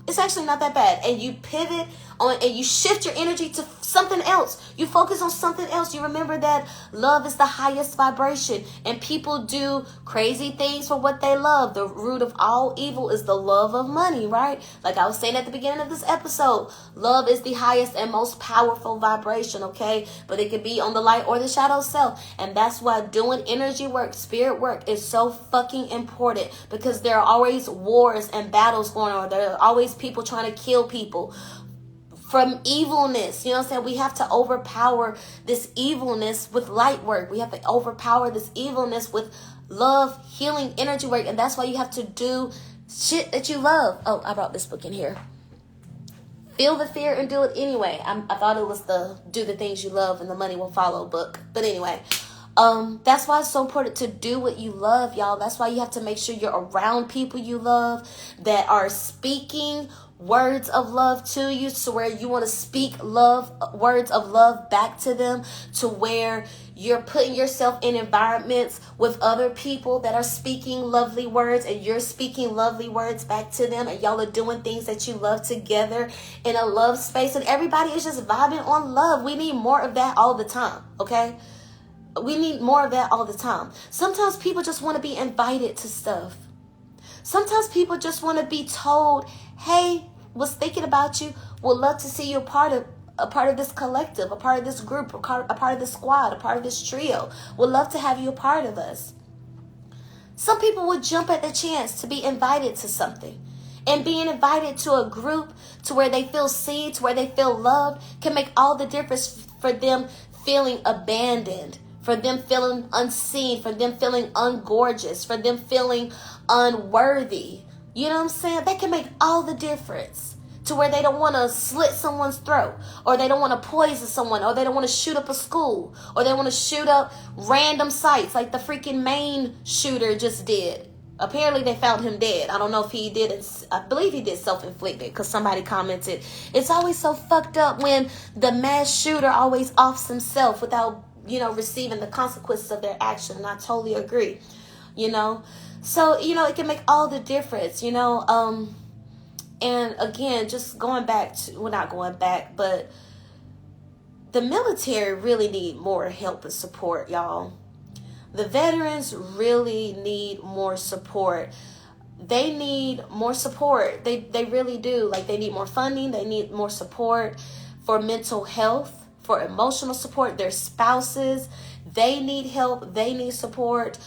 It's actually not that bad. And you pivot on and you shift your energy to something else. You focus on something else. You remember that love is the highest vibration, and people do crazy things for what they love. The root of all evil is the love of money, right? Like I was saying at the beginning of this episode, love is the highest and most powerful vibration, okay? But it could be on the light or the shadow self. And that's why doing energy work, spirit work is so fucking important, because there are always wars and battles going on. There are always people trying to kill people from evilness. You know what I'm saying? We have to overpower this evilness with light work. We have to overpower this evilness with love, healing, energy work. And that's why you have to do shit that you love. Oh, I brought this book in here. Feel the fear and do it anyway. I thought it was the do the things you love and the money will follow book. But anyway, that's why it's so important to do what you love, y'all. That's why you have to make sure you're around people you love that are speaking words of love to you, to where you want to speak words of love back to them, to where you're putting yourself in environments with other people that are speaking lovely words, and you're speaking lovely words back to them, and y'all are doing things that you love together in a love space, and everybody is just vibing on love. We need more of that all the time, okay? We need more of that all the time. Sometimes people just want to be invited to stuff. Sometimes people just want to be told, hey, was thinking about you, would love to see you a part of this collective, a part of this group, a part of this squad, a part of this trio. Would love to have you a part of us. Some people would jump at the chance to be invited to something. And being invited to a group to where they feel seen, to where they feel loved, can make all the difference for them feeling abandoned, for them feeling unseen, for them feeling ungorgeous, for them feeling unworthy. You know what I'm saying? That can make all the difference, to where they don't want to slit someone's throat, or they don't want to poison someone, or they don't want to shoot up a school, or they want to shoot up random sites like the freaking Maine shooter just did. Apparently they found him dead. I don't know if he did it. I believe he did self-inflicted, because somebody commented, it's always so fucked up when the mass shooter always offs himself without, you know, receiving the consequences of their action. And I totally agree, you know. So, you know, it can make all the difference, you know. And again, just going back to, well, not going back, but the military really need more help and support, y'all. The veterans really need more support. They need more support. They really do. Like, they need more funding. They need more support for mental health, for emotional support. Their spouses, they need help. They need support.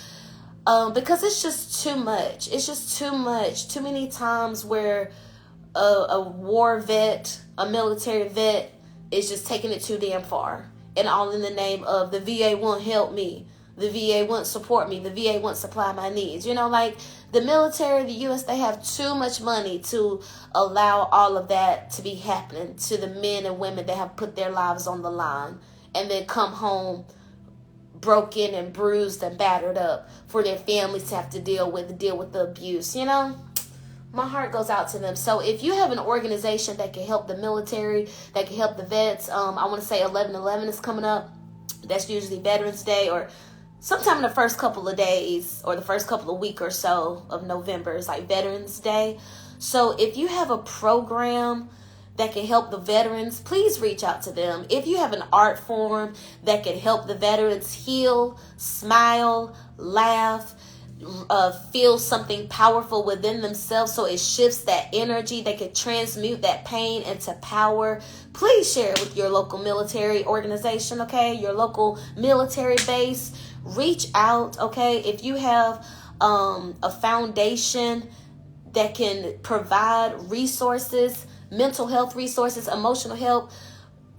Because it's just too much. It's just too much. Too many times where a war vet, a military vet, is just taking it too damn far. And all in the name of the VA won't help me. The VA won't support me. The VA won't supply my needs. You know, like the military, the U.S., they have too much money to allow all of that to be happening to the men and women that have put their lives on the line. and then come home broken and bruised and battered up for their families to have to deal with the abuse. My heart goes out to them. So if you have an organization that can help the military, that can help the vets, I want to say 11/11 is coming up. That's usually Veterans Day, or sometime in the first couple of days or the first couple of weeks or so of November is like Veterans Day. So if you have a program that can help the veterans, please reach out to them. If you have an art form that can help the veterans heal, smile, laugh, feel something powerful within themselves, so it shifts that energy, they can transmute that pain into power, please share it with your local military organization, okay? Your local military base. Reach out, okay? If you have a foundation that can provide resources, mental health resources, emotional help,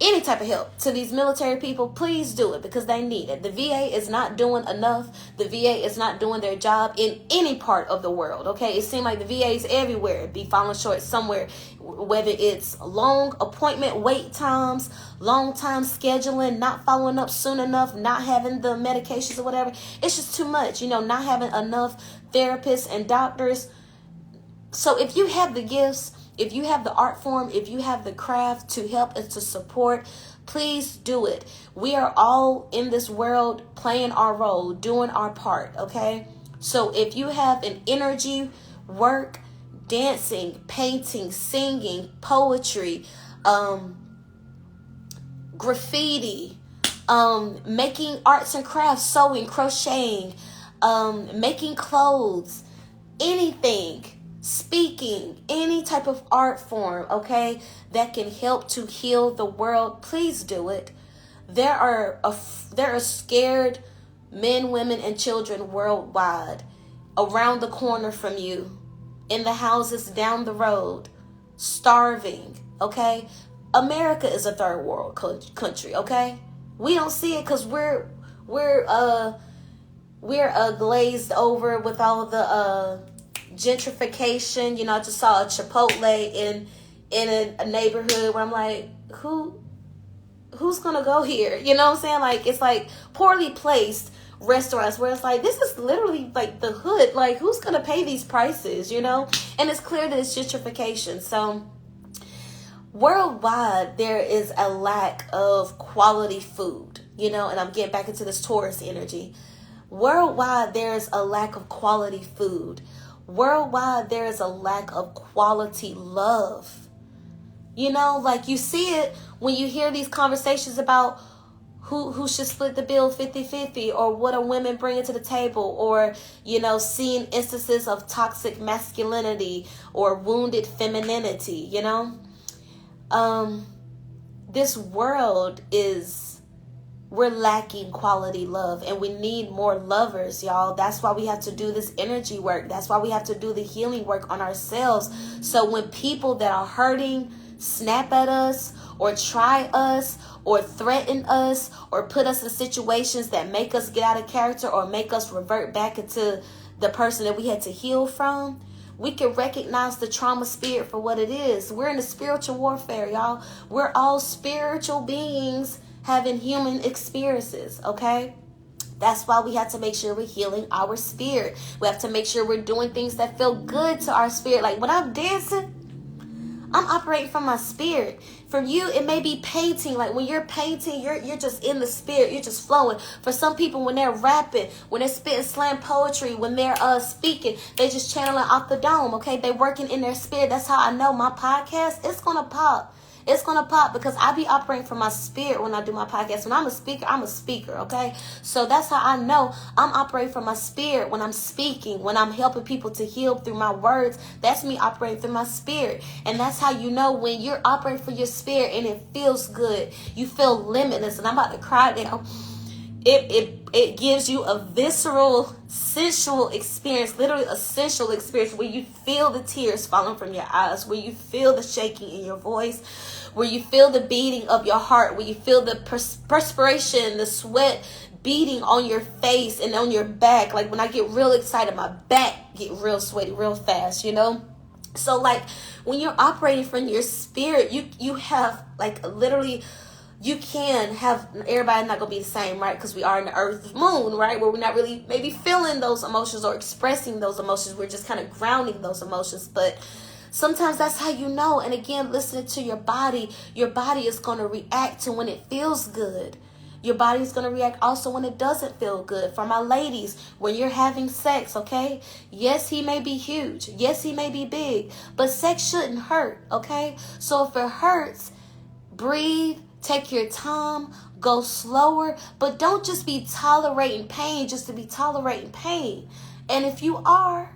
any type of help to these military people, please do it, because they need it. The VA is not doing enough. The VA is not doing their job in any part of the world, okay? It seems like the VA is everywhere, be falling short somewhere, whether it's long appointment wait times, long time scheduling, not following up soon enough, not having the medications or whatever. It's just too much, not having enough therapists and doctors. So if you have the gifts, if you have the art form, if you have the craft to help and to support, please do it. We are all in this world playing our role, doing our part, okay? So if you have an energy, work, dancing, painting, singing, poetry, graffiti, making arts and crafts, sewing, crocheting, making clothes, anything, speaking, any type of art form, okay, that can help to heal the world, please do it. There are scared men, women, and children worldwide, around the corner from you, in the houses down the road, starving, okay? America is a third world country, okay? We don't see it because we're glazed over with all the gentrification. I just saw a Chipotle in a neighborhood where I'm like, who's gonna go here? You know what I'm saying? Like, it's like poorly placed restaurants where it's like, this is literally like the hood. Like, who's gonna pay these prices? And it's clear that it's gentrification. So worldwide, there is a lack of quality food, and I'm getting back into this Taurus energy. Worldwide, there's a lack of quality food. Worldwide, there is a lack of quality love. Like, you see it when you hear these conversations about who should split the bill 50-50, or what are women bringing to the table, or, seeing instances of toxic masculinity or wounded femininity, this world we're lacking quality love, and we need more lovers, y'all. That's why we have to do this energy work. That's why we have to do the healing work on ourselves. So when people that are hurting snap at us, or try us, or threaten us, or put us in situations that make us get out of character, or make us revert back into the person that we had to heal from, we can recognize the trauma spirit for what it is. We're in a spiritual warfare, y'all. We're all spiritual beings having human experiences, okay? That's why we have to make sure we're healing our spirit. We have to make sure we're doing things that feel good to our spirit. Like when I'm dancing, I'm operating from my spirit. For you, it may be painting. Like when you're painting, you're just in the spirit. You're just flowing. For some people, when they're rapping, when they're spitting slam poetry, when they're speaking, they just channeling off the dome, okay? They're working in their spirit. That's how I know my podcast, it's going to pop. It's going to pop because I be operating from my spirit when I do my podcast. When I'm a speaker, okay? So that's how I know I'm operating from my spirit when I'm speaking, when I'm helping people to heal through my words. That's me operating through my spirit. And that's how you know when you're operating for your spirit and it feels good. You feel limitless. And I'm about to cry now. It gives you a visceral, sensual experience, literally a sensual experience where you feel the tears falling from your eyes, where you feel the shaking in your voice, where you feel the beating of your heart, where you feel the perspiration, the sweat beating on your face and on your back. Like when I get real excited, my back get real sweaty real fast, So like when you're operating from your spirit, you have like literally you can have, everybody not gonna be the same, right? Because we are in the earth moon, right? Where we're not really maybe feeling those emotions or expressing those emotions. We're just kind of grounding those emotions. But sometimes that's how you know. And again, listening to your body is going to react to when it feels good. Your body is going to react also when it doesn't feel good. For my ladies, when you're having sex, okay? Yes, he may be huge. Yes, he may be big. But sex shouldn't hurt, okay? So if it hurts, breathe. Take your time, go slower, but don't just be tolerating pain just to be tolerating pain. And if you are,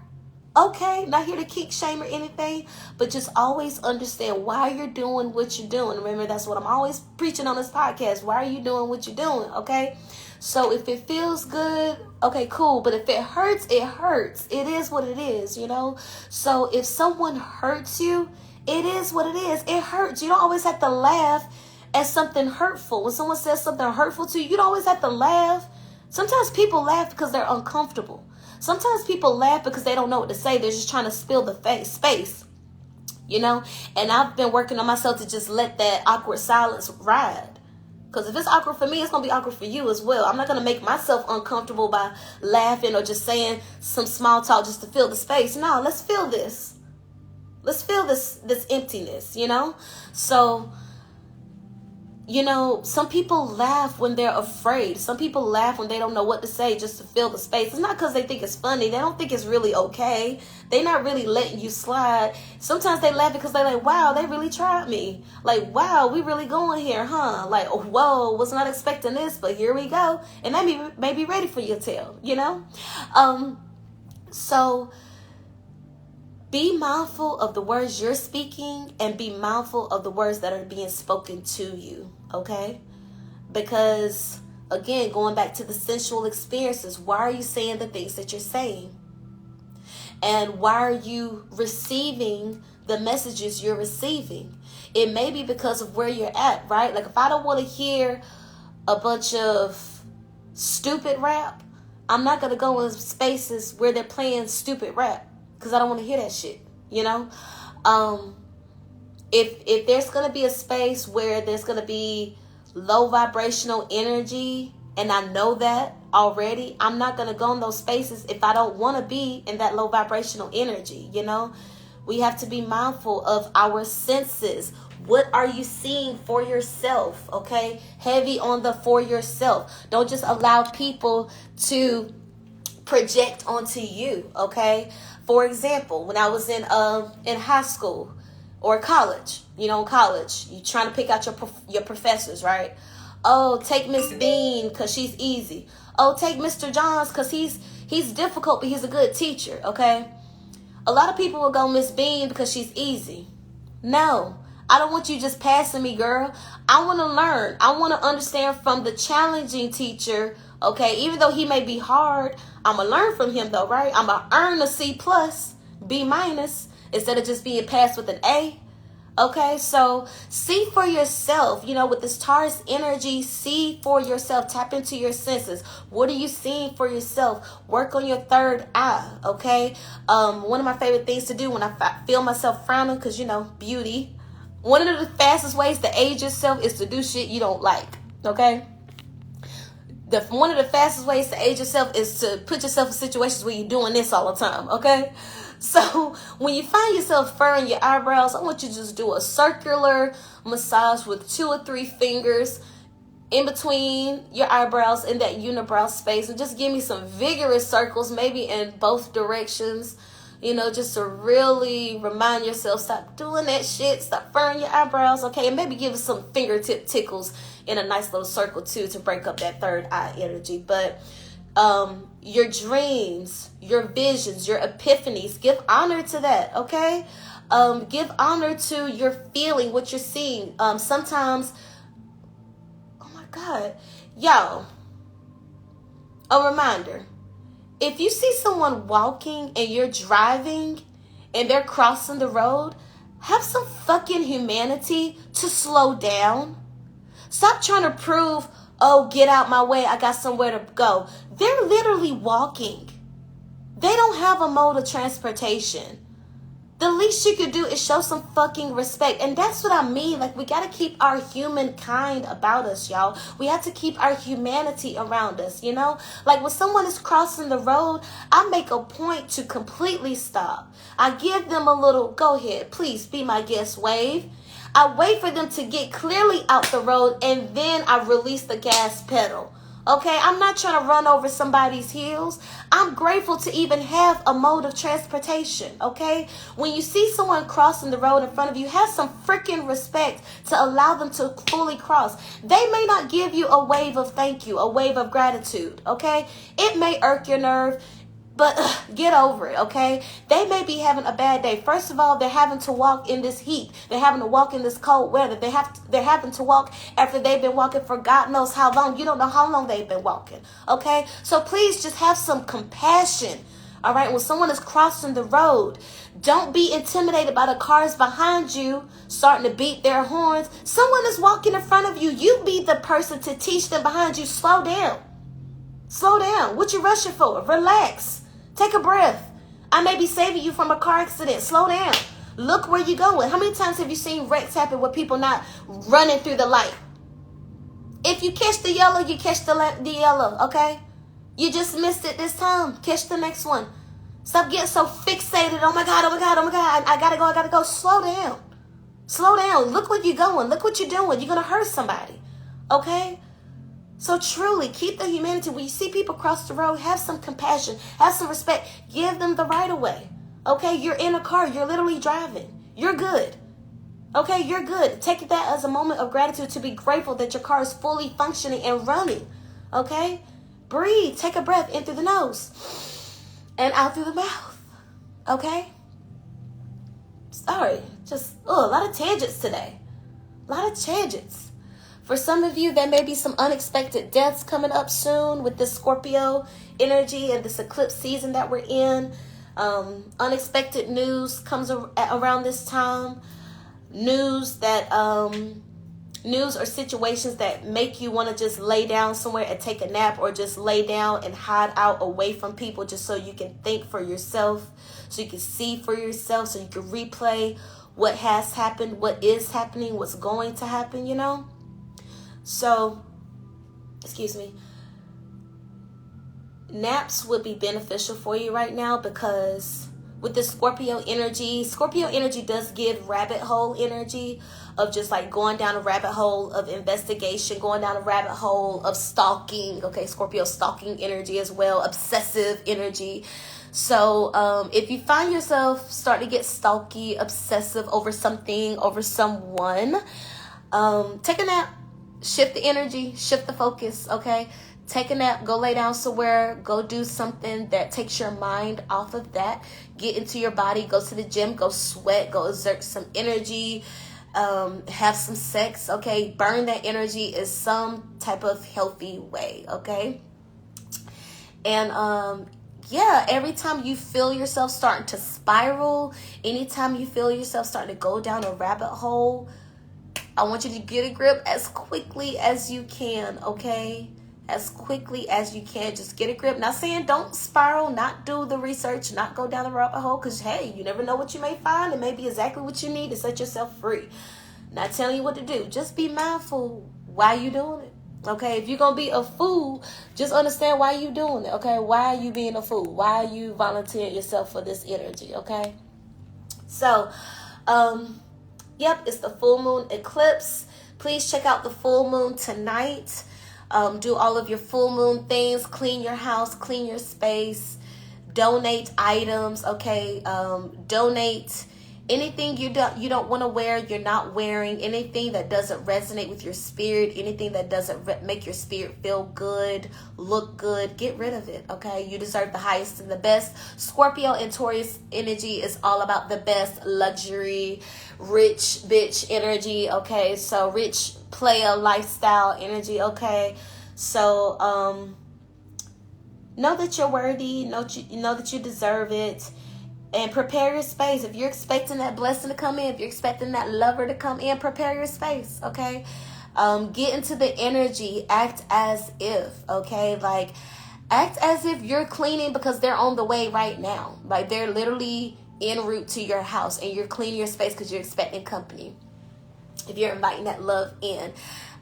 okay, not here to kick shame or anything, but just always understand why you're doing what you're doing. Remember, that's what I'm always preaching on this podcast. Why are you doing what you're doing, okay? So if it feels good, okay, cool. But if it hurts, it hurts. It is what it is, you know? So if someone hurts you, it is what it is. It hurts. You don't always have to laugh at something hurtful. When someone says something hurtful to you, you don't always have to laugh. Sometimes people laugh because they're uncomfortable. Sometimes people laugh because they don't know what to say. They're just trying to spill the space, you know? And I've been working on myself to just let that awkward silence ride. Because if it's awkward for me, it's going to be awkward for you as well. I'm not going to make myself uncomfortable by laughing or just saying some small talk just to fill the space. No, let's feel this. Let's feel this emptiness, you know? So, you know, some people laugh when they're afraid. Some people laugh when they don't know what to say just to fill the space. It's not because they think it's funny. They don't think it's really okay. They're not really letting you slide. Sometimes they laugh because they're like, wow, they really tried me. Like, wow, we really going here, huh? Like, oh, whoa, was not expecting this, but here we go. And that may be ready for your tail, you know? So be mindful of the words you're speaking and be mindful of the words that are being spoken to you, okay? Because, again, going back to the sensual experiences, why are you saying the things that you're saying? And why are you receiving the messages you're receiving? It may be because of where you're at, right? Like, if I don't want to hear a bunch of stupid rap, I'm not going to go in spaces where they're playing stupid rap. Because I don't want to hear that shit, you know? If there's going to be a space where there's going to be low vibrational energy, and I know that already, I'm not going to go in those spaces if I don't want to be in that low vibrational energy, you know? We have to be mindful of our senses. What are you seeing for yourself, okay? Heavy on the for yourself. Don't just allow people to project onto you, okay? For example, when I was in high school or college, you know, college, you trying to pick out your professors, right? Oh, take Miss Bean because she's easy. Oh, take Mr. Johns because he's difficult, but he's a good teacher, okay? A lot of people will go Miss Bean because she's easy. No, I don't want you just passing me, girl. I want to learn. I want to understand from the challenging teacher, okay? Even though he may be hard, I'm going to learn from him though, right? I'm going to earn a C+, B-, instead of just being passed with an A. Okay, so see for yourself, you know, with this Taurus energy, see for yourself, tap into your senses. What are you seeing for yourself? Work on your third eye, okay? One of my favorite things to do when I feel myself frowning, because, you know, beauty. One of the fastest ways to age yourself is to do shit you don't like, okay? One of the fastest ways to age yourself is to put yourself in situations where you're doing this all the time, okay? So when you find yourself furrowing your eyebrows, I want you to just do a circular massage with 2 or 3 fingers in between your eyebrows in that unibrow space, and just give me some vigorous circles, maybe in both directions, you know, just to really remind yourself, stop doing that shit, stop furrowing your eyebrows, okay? And maybe give us some fingertip tickles in a nice little circle too to break up that third eye energy. But your dreams, your visions, your epiphanies, give honor to that, okay? Give honor to your feeling, what you're seeing. Sometimes, oh my God, y'all, a reminder. If you see someone walking and you're driving and they're crossing the road, have some fucking humanity to slow down. Stop trying to prove, oh, get out my way, I got somewhere to go. They're literally walking. They don't have a mode of transportation. The least you could do is show some fucking respect. And that's what I mean. Like, we got to keep our humankind about us, y'all. We have to keep our humanity around us, you know? Like, when someone is crossing the road, I make a point to completely stop. I give them a little, go ahead, please be my guest wave. I wait for them to get clearly out the road, and then I release the gas pedal. Okay, I'm not trying to run over somebody's heels. I'm grateful to even have a mode of transportation, okay? When you see someone crossing the road in front of you, have some freaking respect to allow them to fully cross. They may not give you a wave of thank you, a wave of gratitude, okay? It may irk your nerve, but get over it, okay? They may be having a bad day. First of all, they're having to walk in this heat. They're having to walk in this cold weather. They're having to walk after they've been walking for God knows how long. You don't know how long they've been walking, okay? So please just have some compassion, all right? When someone is crossing the road, don't be intimidated by the cars behind you starting to beat their horns. Someone is walking in front of you. You be the person to teach them behind you, slow down. Slow down. What you rushing for? Relax. Take a breath. I may be saving you from a car accident. Slow down. Look where you're going. How many times have you seen wrecks happen with people not running through the light? If you catch the yellow, you catch the yellow, okay? You just missed it this time. Catch the next one. Stop getting so fixated. Oh my God, oh my God, oh my God. I gotta go. Slow down. Slow down. Look where you're going. Look what you're doing. You're going to hurt somebody, okay? So truly, keep the humanity. When you see people cross the road, have some compassion, have some respect. Give them the right of way. Okay, you're in a car. You're literally driving. You're good. Okay, you're good. Take that as a moment of gratitude to be grateful that your car is fully functioning and running. Okay, breathe. Take a breath in through the nose and out through the mouth. Okay. Sorry, just a lot of tangents today. A lot of tangents. For some of you, there may be some unexpected deaths coming up soon with this Scorpio energy and this eclipse season that we're in. Unexpected news comes around this time. News or situations that make you want to just lay down somewhere and take a nap, or just lay down and hide out away from people just so you can think for yourself, so you can see for yourself, so you can replay what has happened, what is happening, what's going to happen, you know? So, excuse me, naps would be beneficial for you right now, because with the Scorpio energy does give rabbit hole energy of just like going down a rabbit hole of investigation, going down a rabbit hole of stalking. Okay, Scorpio stalking energy as well, obsessive energy. So if you find yourself starting to get stalky, obsessive over something, over someone, take a nap. Shift the energy, shift the focus, okay? Take a nap, go lay down somewhere, go do something that takes your mind off of that. Get into your body, go to the gym, go sweat, go exert some energy, have some sex, okay? Burn that energy in some type of healthy way, okay? And yeah, every time you feel yourself starting to spiral, anytime you feel yourself starting to go down a rabbit hole, I want you to get a grip as quickly as you can, okay? As quickly as you can. Just get a grip. Not saying don't spiral, not do the research, not go down the rabbit hole, because, hey, you never know what you may find. It may be exactly what you need to set yourself free. Not telling you what to do. Just be mindful why you doing it, okay? If you're going to be a fool, just understand why you doing it, okay? Why are you being a fool? Why are you volunteering yourself for this energy, okay? So, yep, it's the full moon eclipse. Please check out the full moon tonight. Do all of your full moon things. Clean your house, clean your space, donate items, okay? Donate anything you don't want to wear, you're not wearing, anything that doesn't resonate with your spirit, anything that doesn't make your spirit feel good, look good, get rid of it, okay? You deserve the highest and the best. Scorpio and Taurus energy is all about the best, luxury, rich bitch energy, okay? So rich player lifestyle energy, okay? So know that you're worthy, know that you deserve it. And prepare your space. If you're expecting that blessing to come in, if you're expecting that lover to come in, prepare your space, okay? Get into the energy. Act as if, okay? Like, act as if you're cleaning because they're on the way right now. Like, they're literally en route to your house, and you're cleaning your space because you're expecting company. If you're inviting that love in.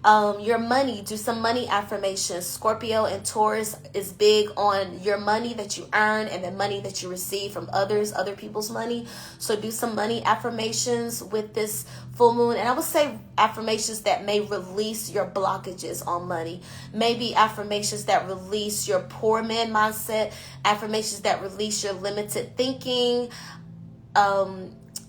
Your money, do some money affirmations. Scorpio and Taurus is big on your money that you earn and the money that you receive from other people's money. So do some money affirmations with this full moon. And I would say affirmations that may release your blockages on money. Maybe affirmations that release your poor man mindset. Affirmations that release your limited thinking.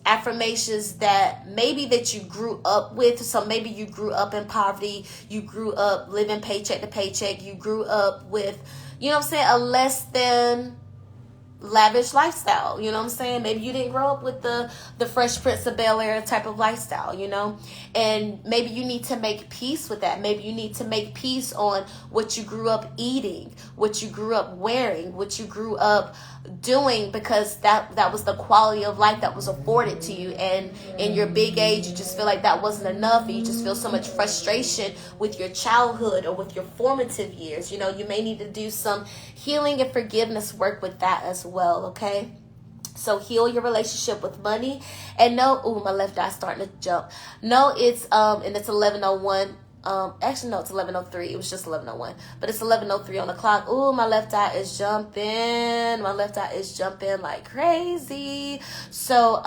Affirmations that maybe that you grew up with. So maybe you grew up in poverty, you grew up living paycheck to paycheck, you grew up with, you know what I'm saying, a less than lavish lifestyle, you know what I'm saying? Maybe you didn't grow up with the Fresh Prince of Bel-Air type of lifestyle, you know? And maybe you need to make peace with that. Maybe you need to make peace on what you grew up eating, what you grew up wearing, what you grew up doing, because that was the quality of life that was afforded to you. And in your big age, you just feel like that wasn't enough, and you just feel so much frustration with your childhood or with your formative years. You know, you may need to do some healing and forgiveness work with that as well, okay? So heal your relationship with money. And no, my left eye starting to jump. No, it's and it's 11:01. Actually, no, it's 11:03. It was just 11:01, but it's 11:03 on the clock. Ooh, my left eye is jumping. My left eye is jumping like crazy. So,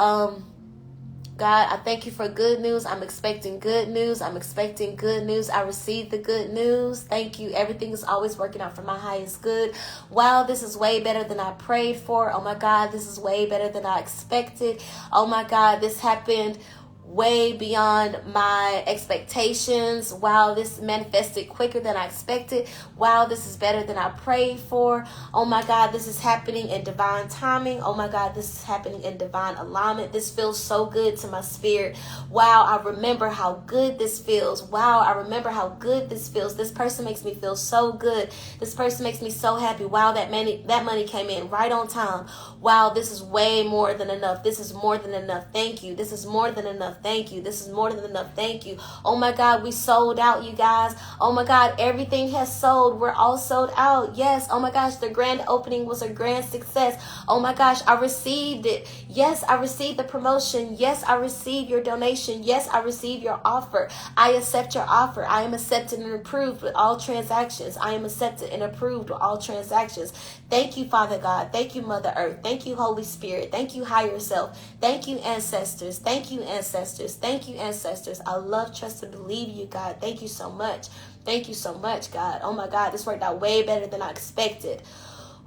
God, I thank you for good news. I'm expecting good news. I'm expecting good news. I received the good news. Thank you. Everything is always working out for my highest good. Wow, this is way better than I prayed for. Oh my God, this is way better than I expected. Oh my God, this happened way beyond my expectations. Wow, this manifested quicker than I expected. Wow, this is better than I prayed for. Oh my God, this is happening in divine timing. Oh my God, this is happening in divine alignment. This feels so good to my spirit. Wow, I remember how good this feels. Wow, I remember how good this feels. This person makes me feel so good. This person makes me so happy. Wow, that money came in right on time. Wow, this is way more than enough. This is more than enough. Thank you. This is more than enough. Thank you. This is more than enough. Thank you. Oh my God, we sold out, you guys. Oh my God, everything has sold. We're all sold out. Yes. Oh my gosh, the grand opening was a grand success. Oh my gosh, I received it. Yes, I received the promotion. Yes, I received your donation. Yes, I received your offer. I accept your offer. I am accepted and approved with all transactions. I am accepted and approved with all transactions. Thank you, Father God. Thank you, Mother Earth. Thank you, Holy Spirit. Thank you, higher self. Thank you, ancestors. Thank you, ancestors. Thank you, ancestors. I love, trust, and believe you, God. Thank you so much. Thank you so much, God. Oh my God, this worked out way better than I expected.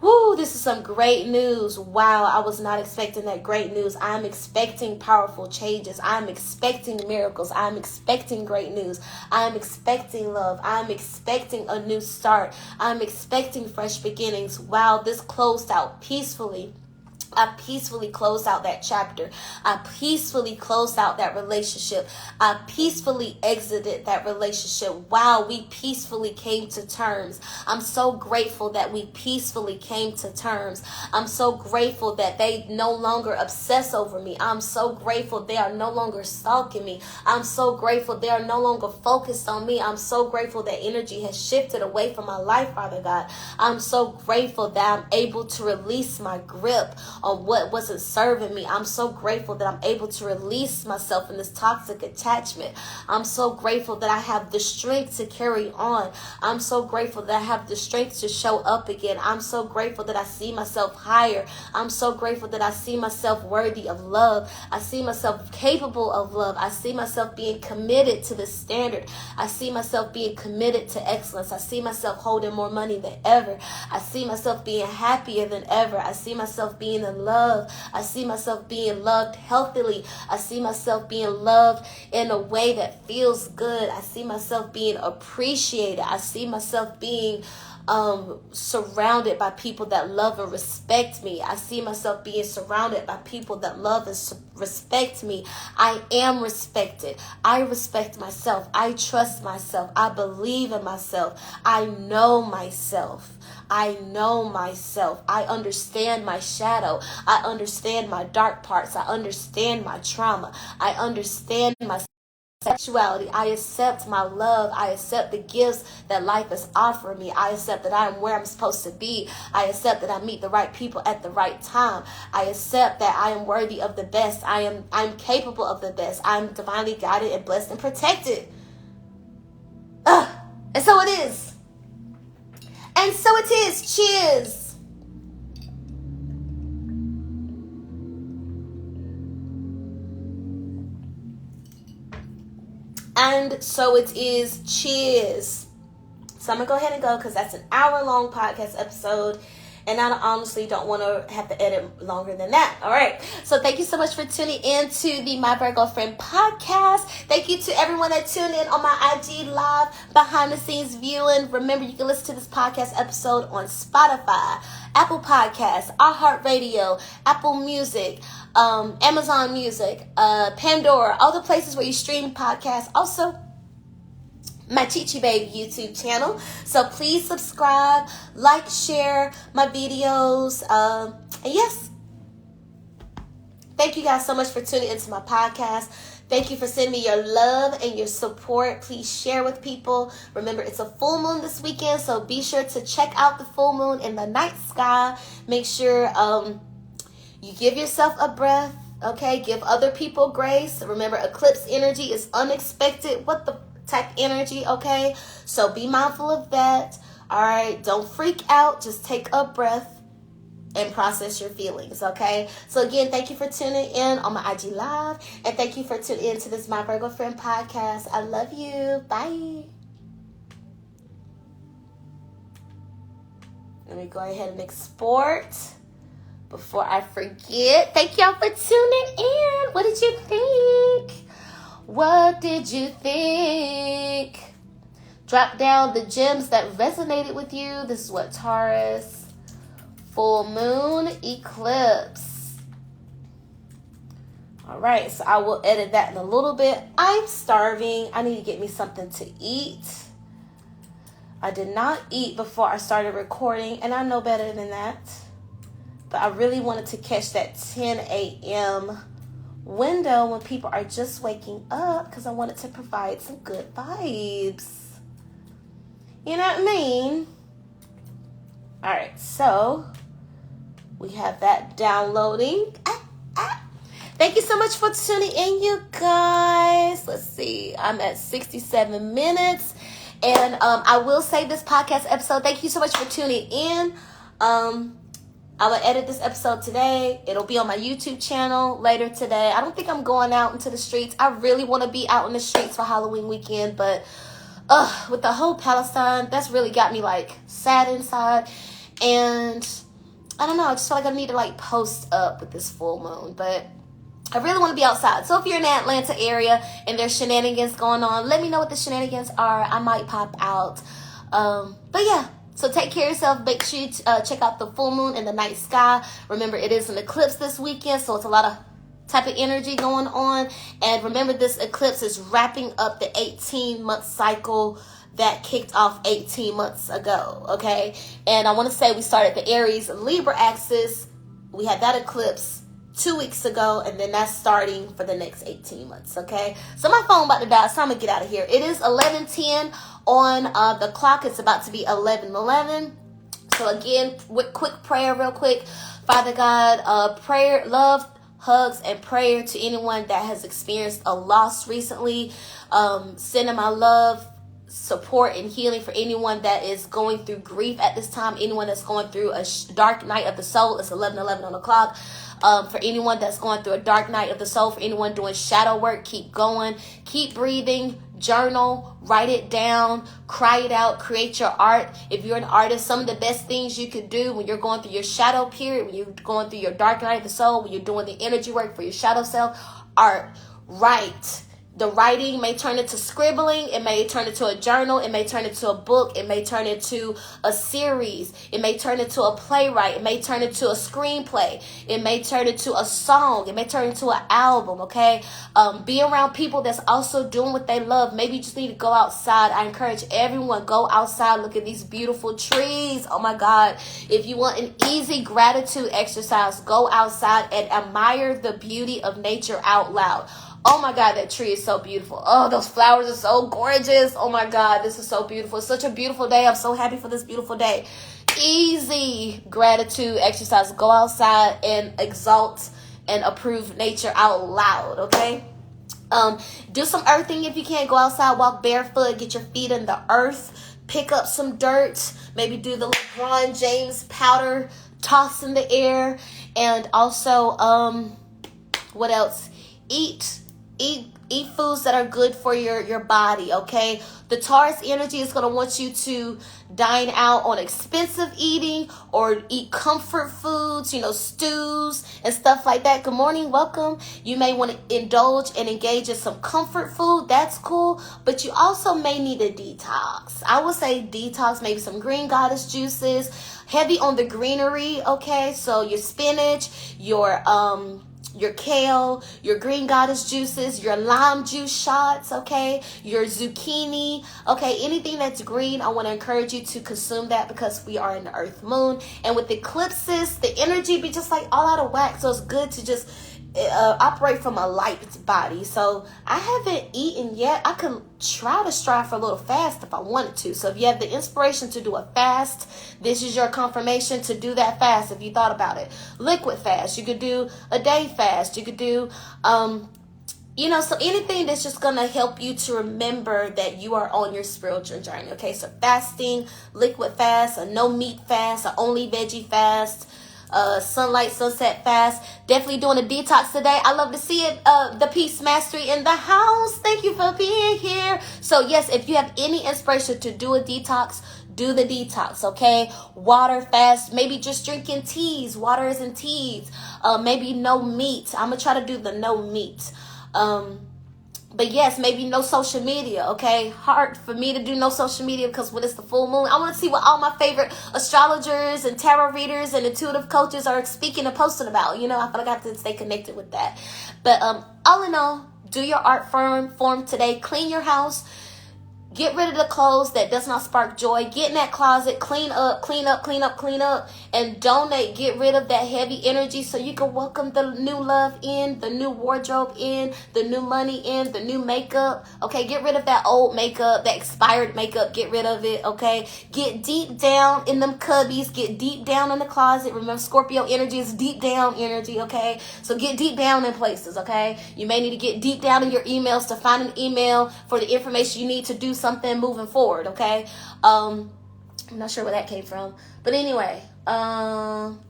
Woo, this is some great news. Wow, I was not expecting that great news. I'm expecting powerful changes. I'm expecting miracles. I'm expecting great news. I'm expecting love. I'm expecting a new start. I'm expecting fresh beginnings. Wow, this closed out peacefully. I peacefully closed out that chapter. I peacefully closed out that relationship. I peacefully exited that relationship. Wow, we peacefully came to terms. I'm so grateful that we peacefully came to terms. I'm so grateful that they no longer obsess over me. I'm so grateful they are no longer stalking me. I'm so grateful they are no longer focused on me. I'm so grateful that energy has shifted away from my life, Father God. I'm so grateful that I'm able to release my grip on what wasn't serving me. I'm so grateful that I'm able to release myself in this toxic attachment. I'm so grateful that I have the strength to carry on. I'm so grateful that I have the strength to show up again. I'm so grateful that I see myself higher. I'm so grateful that I see myself worthy of love. I see myself capable of love. I see myself being committed to the standard. I see myself being committed to excellence. I see myself holding more money than ever. I see myself being happier than ever. I see myself being in love. I see myself being loved healthily. I see myself being loved in a way that feels good. I see myself being appreciated. I see myself being surrounded by people that love and respect me. I see myself being surrounded by people that love and respect me. I am respected. I respect myself. I trust myself. I believe in myself. I know myself. I know myself. I understand my shadow. I understand my dark parts. I understand my trauma. I understand myself. sexuality. I accept my love. I accept the gifts that life is offering me. I accept that I am where I'm supposed to be. I accept that I meet the right people at the right time. I accept that I am worthy of the best. I'm capable of the best. I'm divinely guided and blessed and protected. And so it is. And so it is. Cheers. And so it is. Cheers. So I'm going to go ahead and go because that's an hour-long podcast episode. And I honestly don't want to have to edit longer than that. All right. So thank you so much for tuning in to the My Virgo Friend podcast. Thank you to everyone that tuned in on my IG live behind the scenes viewing. Remember, you can listen to this podcast episode on Spotify, Apple Podcasts, iHeartRadio, Apple Music, Amazon Music, Pandora, all the places where you stream podcasts. Also, my CheChe Babe YouTube channel. So please subscribe, like, share my videos. And yes, thank you guys so much for tuning into my podcast. Thank you for sending me your love and your support. Please share with people. Remember, it's a full moon this weekend, so be sure to check out the full moon in the night sky. Make sure you give yourself a breath, okay? Give other people grace. Remember, eclipse energy is unexpected. What the type energy, okay? So be mindful of that. All right, don't freak out. Just take a breath and process your feelings, okay? So again, thank you for tuning in on my IG live, and thank you for tuning in to this My Virgo Friend podcast. I love you. Bye. Let me go ahead and export before I forget. Thank y'all for tuning in. What did you think? What did you think? Drop down the gems that resonated with you. This is what Taurus, full moon, eclipse. All right, so I will edit that in a little bit. I'm starving. I need to get me something to eat. I did not eat before I started recording, and I know better than that. But I really wanted to catch that 10 a.m. window when people are just waking up because I wanted to provide some good vibes. You know what I mean? All right, so we have that downloading. Thank you so much for tuning in, you guys. Let's see. I'm at 67 minutes. And I will say this podcast episode, thank you so much for tuning in. I will edit this episode today. It'll be on my YouTube channel later today. I don't think I'm going out into the streets. I really want to be out in the streets for Halloween weekend, but with the whole Palestine, that's really got me like sad inside. And I don't know, I just feel like I need to like post up with this full moon, but I really want to be outside. So if you're in the Atlanta area and there's shenanigans going on, let me know what the shenanigans are. I might pop out. But yeah. So take care of yourself. Make sure you check out the full moon in the night sky. Remember, it is an eclipse this weekend, so it's a lot of type of energy going on. And remember, this eclipse is wrapping up the 18-month cycle that kicked off 18 months ago, okay? And I want to say we started the Aries Libra axis. We had that eclipse 2 weeks ago, and then that's starting for the next 18 months, okay? So my phone about to die, so I'm going to get out of here. It is 11:10 on the clock. It's about to be 11:11. So again, quick prayer real quick. Father God, prayer, love, hugs, and prayer to anyone that has experienced a loss recently. Sending my love, support, and healing for anyone that is going through grief at this time. Anyone that's going through a dark night of the soul. It's 11:11 on the clock. For anyone that's going through a dark night of the soul, for anyone doing shadow work, keep going, keep breathing, journal, write it down, cry it out, create your art. If you're an artist, some of the best things you could do when you're going through your shadow period, when you're going through your dark night of the soul, when you're doing the energy work for your shadow self, art, write. The writing may turn into scribbling. It may turn into a journal. It may turn into a book. It may turn into a series. It may turn into a playwright. It may turn into a screenplay. It may turn into a song. It may turn into an album, okay? Be around people that's also doing what they love. Maybe you just need to go outside. I encourage everyone, go outside. Look at these beautiful trees. Oh, my God. If you want an easy gratitude exercise, go outside and admire the beauty of nature out loud. Oh my God, that tree is so beautiful. Oh, those flowers are so gorgeous. Oh my God, this is so beautiful. It's such a beautiful day. I'm so happy for this beautiful day. Easy gratitude exercise. Go outside and exalt and approve nature out loud, okay? Do some earthing if you can't. Go outside, walk barefoot, get your feet in the earth, pick up some dirt, maybe do the LeBron James powder toss in the air, and also what else? Eat foods that are good for your body, okay? The Taurus energy is going to want you to dine out on expensive eating or eat comfort foods, stews and stuff like that. Good morning, welcome. You may want to indulge and engage in some comfort food. That's cool. But you also may need a detox. I would say detox, maybe some green goddess juices, heavy on the greenery, okay? So your spinach, your kale, your green goddess juices, your lime juice shots, okay, your zucchini, okay, anything that's green, I want to encourage you to consume that because we are in the earth moon. And with eclipses, the energy be just like all out of whack, so it's good to just operate from a light body. So I haven't eaten yet. I could try to strive for a little fast if I wanted to. So if you have the inspiration to do a fast, this is your confirmation to do that fast. If you thought about it, liquid fast, you could do a day fast, you could do so anything that's just gonna help you to remember that you are on your spiritual journey. Okay, so fasting, liquid fast, a no meat fast, a only veggie fast, sunlight sunset fast. Definitely doing a detox today. I love to see it. The Peace Mastery in the house. Thank you for being here. So yes, if you have any inspiration to do a detox, do the detox, okay? Water fast, maybe just drinking teas, waters and teas. Maybe no meat. I'm gonna try to do the no meat. But yes, maybe no social media, okay? Hard for me to do no social media because when it's the full moon, I want to see what all my favorite astrologers and tarot readers and intuitive coaches are speaking and posting about. I feel like I have to stay connected with that. But all in all, do your art form today. Clean your house. Get rid of the clothes that does not spark joy. Get in that closet. Clean up. And donate. Get rid of that heavy energy so you can welcome the new love in, the new wardrobe in, the new money in, the new makeup. Okay, get rid of that old makeup, that expired makeup. Get rid of it, okay? Get deep down in them cubbies. Get deep down in the closet. Remember, Scorpio energy is deep down energy, okay? So get deep down in places, okay? You may need to get deep down in your emails to find an email for the information you need to do something moving forward, okay? I'm not sure where that came from, but anyway,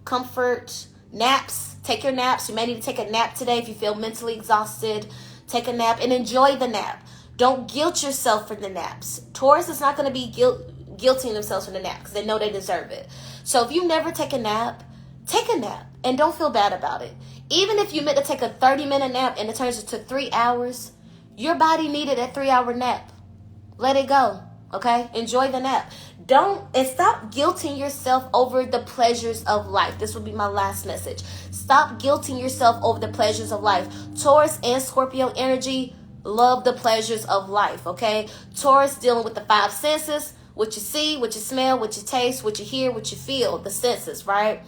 comfort, naps. Take your naps. You may need to take a nap today if you feel mentally exhausted. Take a nap and enjoy the nap. Don't guilt yourself for the naps. Taurus is not going to be guilting themselves for the nap because they know they deserve it. So if you never take a nap and don't feel bad about it. Even if you meant to take a 30-minute nap and it turns into 3 hours, your body needed a 3-hour nap. Let it go, okay? Enjoy the nap. Stop guilting yourself over the pleasures of life. This will be my last message. Stop guilting yourself over the pleasures of life. Taurus and Scorpio energy love the pleasures of life, okay? Taurus dealing with the 5 senses, what you see, what you smell, what you taste, what you hear, what you feel, the senses, right?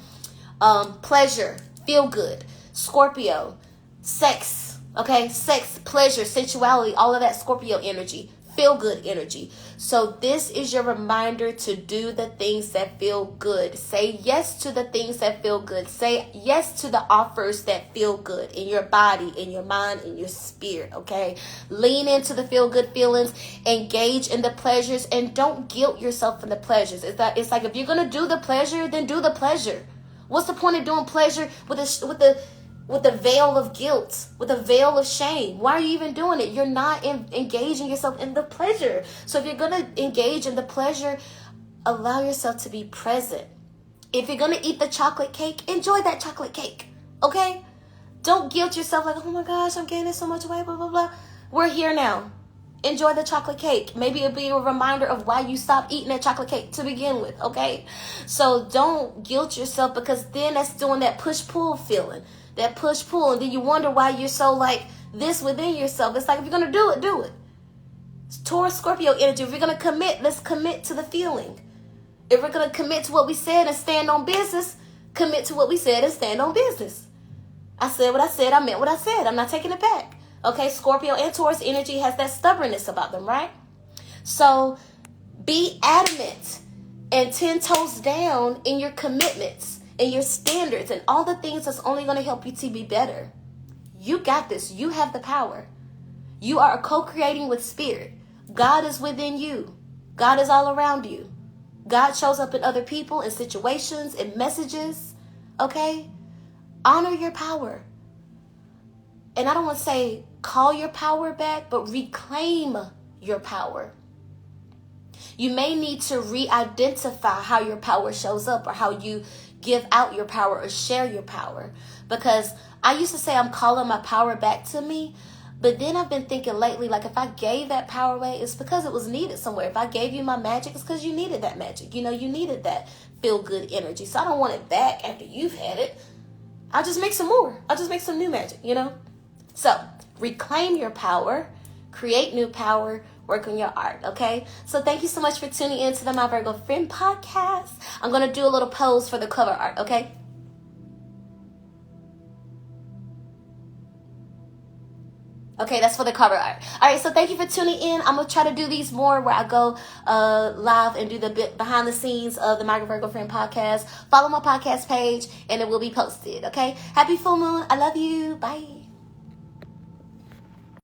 Pleasure, feel good. Scorpio, sex, okay? Sex, pleasure, sensuality, all of that Scorpio energy. Feel good energy. So this is your reminder to do the things that feel good. Say yes to the things that feel good. Say yes to the offers that feel good in your body, in your mind, in your spirit, okay? Lean into the feel good feelings, engage in the pleasures, and don't guilt yourself for the pleasures. It's like if you're going to do the pleasure, then do the pleasure. What's the point of doing pleasure with a veil of guilt, with a veil of shame? Why are you even doing it? You're not engaging yourself in the pleasure. So if you're going to engage in the pleasure, allow yourself to be present. If you're going to eat the chocolate cake, enjoy that chocolate cake, okay? Don't guilt yourself like, oh my gosh, I'm gaining so much weight, blah, blah, blah. We're here now. Enjoy the chocolate cake. Maybe it'll be a reminder of why you stopped eating that chocolate cake to begin with, okay? So don't guilt yourself because then that's doing that push-pull feeling. That push-pull, and then you wonder why you're so like this within yourself. It's like, if you're going to do it, do it. It's Taurus, Scorpio energy. If you're going to commit, let's commit to the feeling. If we're going to commit to what we said and stand on business, commit to what we said and stand on business. I said what I said. I meant what I said. I'm not taking it back. Okay, Scorpio and Taurus energy has that stubbornness about them, right? So be adamant and 10 toes down in your commitments and your standards and all the things that's only going to help you to be better. You got this. You have the power. You are co-creating with spirit. God is within you. God is all around you. God shows up in other people, in situations, in messages. Okay? Honor your power. And I don't want to say call your power back, but reclaim your power. You may need to re-identify how your power shows up or how you give out your power or share your power. Because I used to say I'm calling my power back to me. But then I've been thinking lately, like if I gave that power away, it's because it was needed somewhere. If I gave you my magic, it's because you needed that magic. You needed that feel-good energy. So I don't want it back after you've had it. I'll just make some more. I'll just make some new magic, So reclaim your power, create new power, work on your art, okay? So thank you so much for tuning in to the My Virgo Friend podcast. I'm going to do a little pose for the cover art, okay? Okay, that's for the cover art. All right, so thank you for tuning in. I'm going to try to do these more where I go live and do the bit behind the scenes of the My Virgo Friend podcast. Follow my podcast page and it will be posted, okay? Happy full moon. I love you. Bye.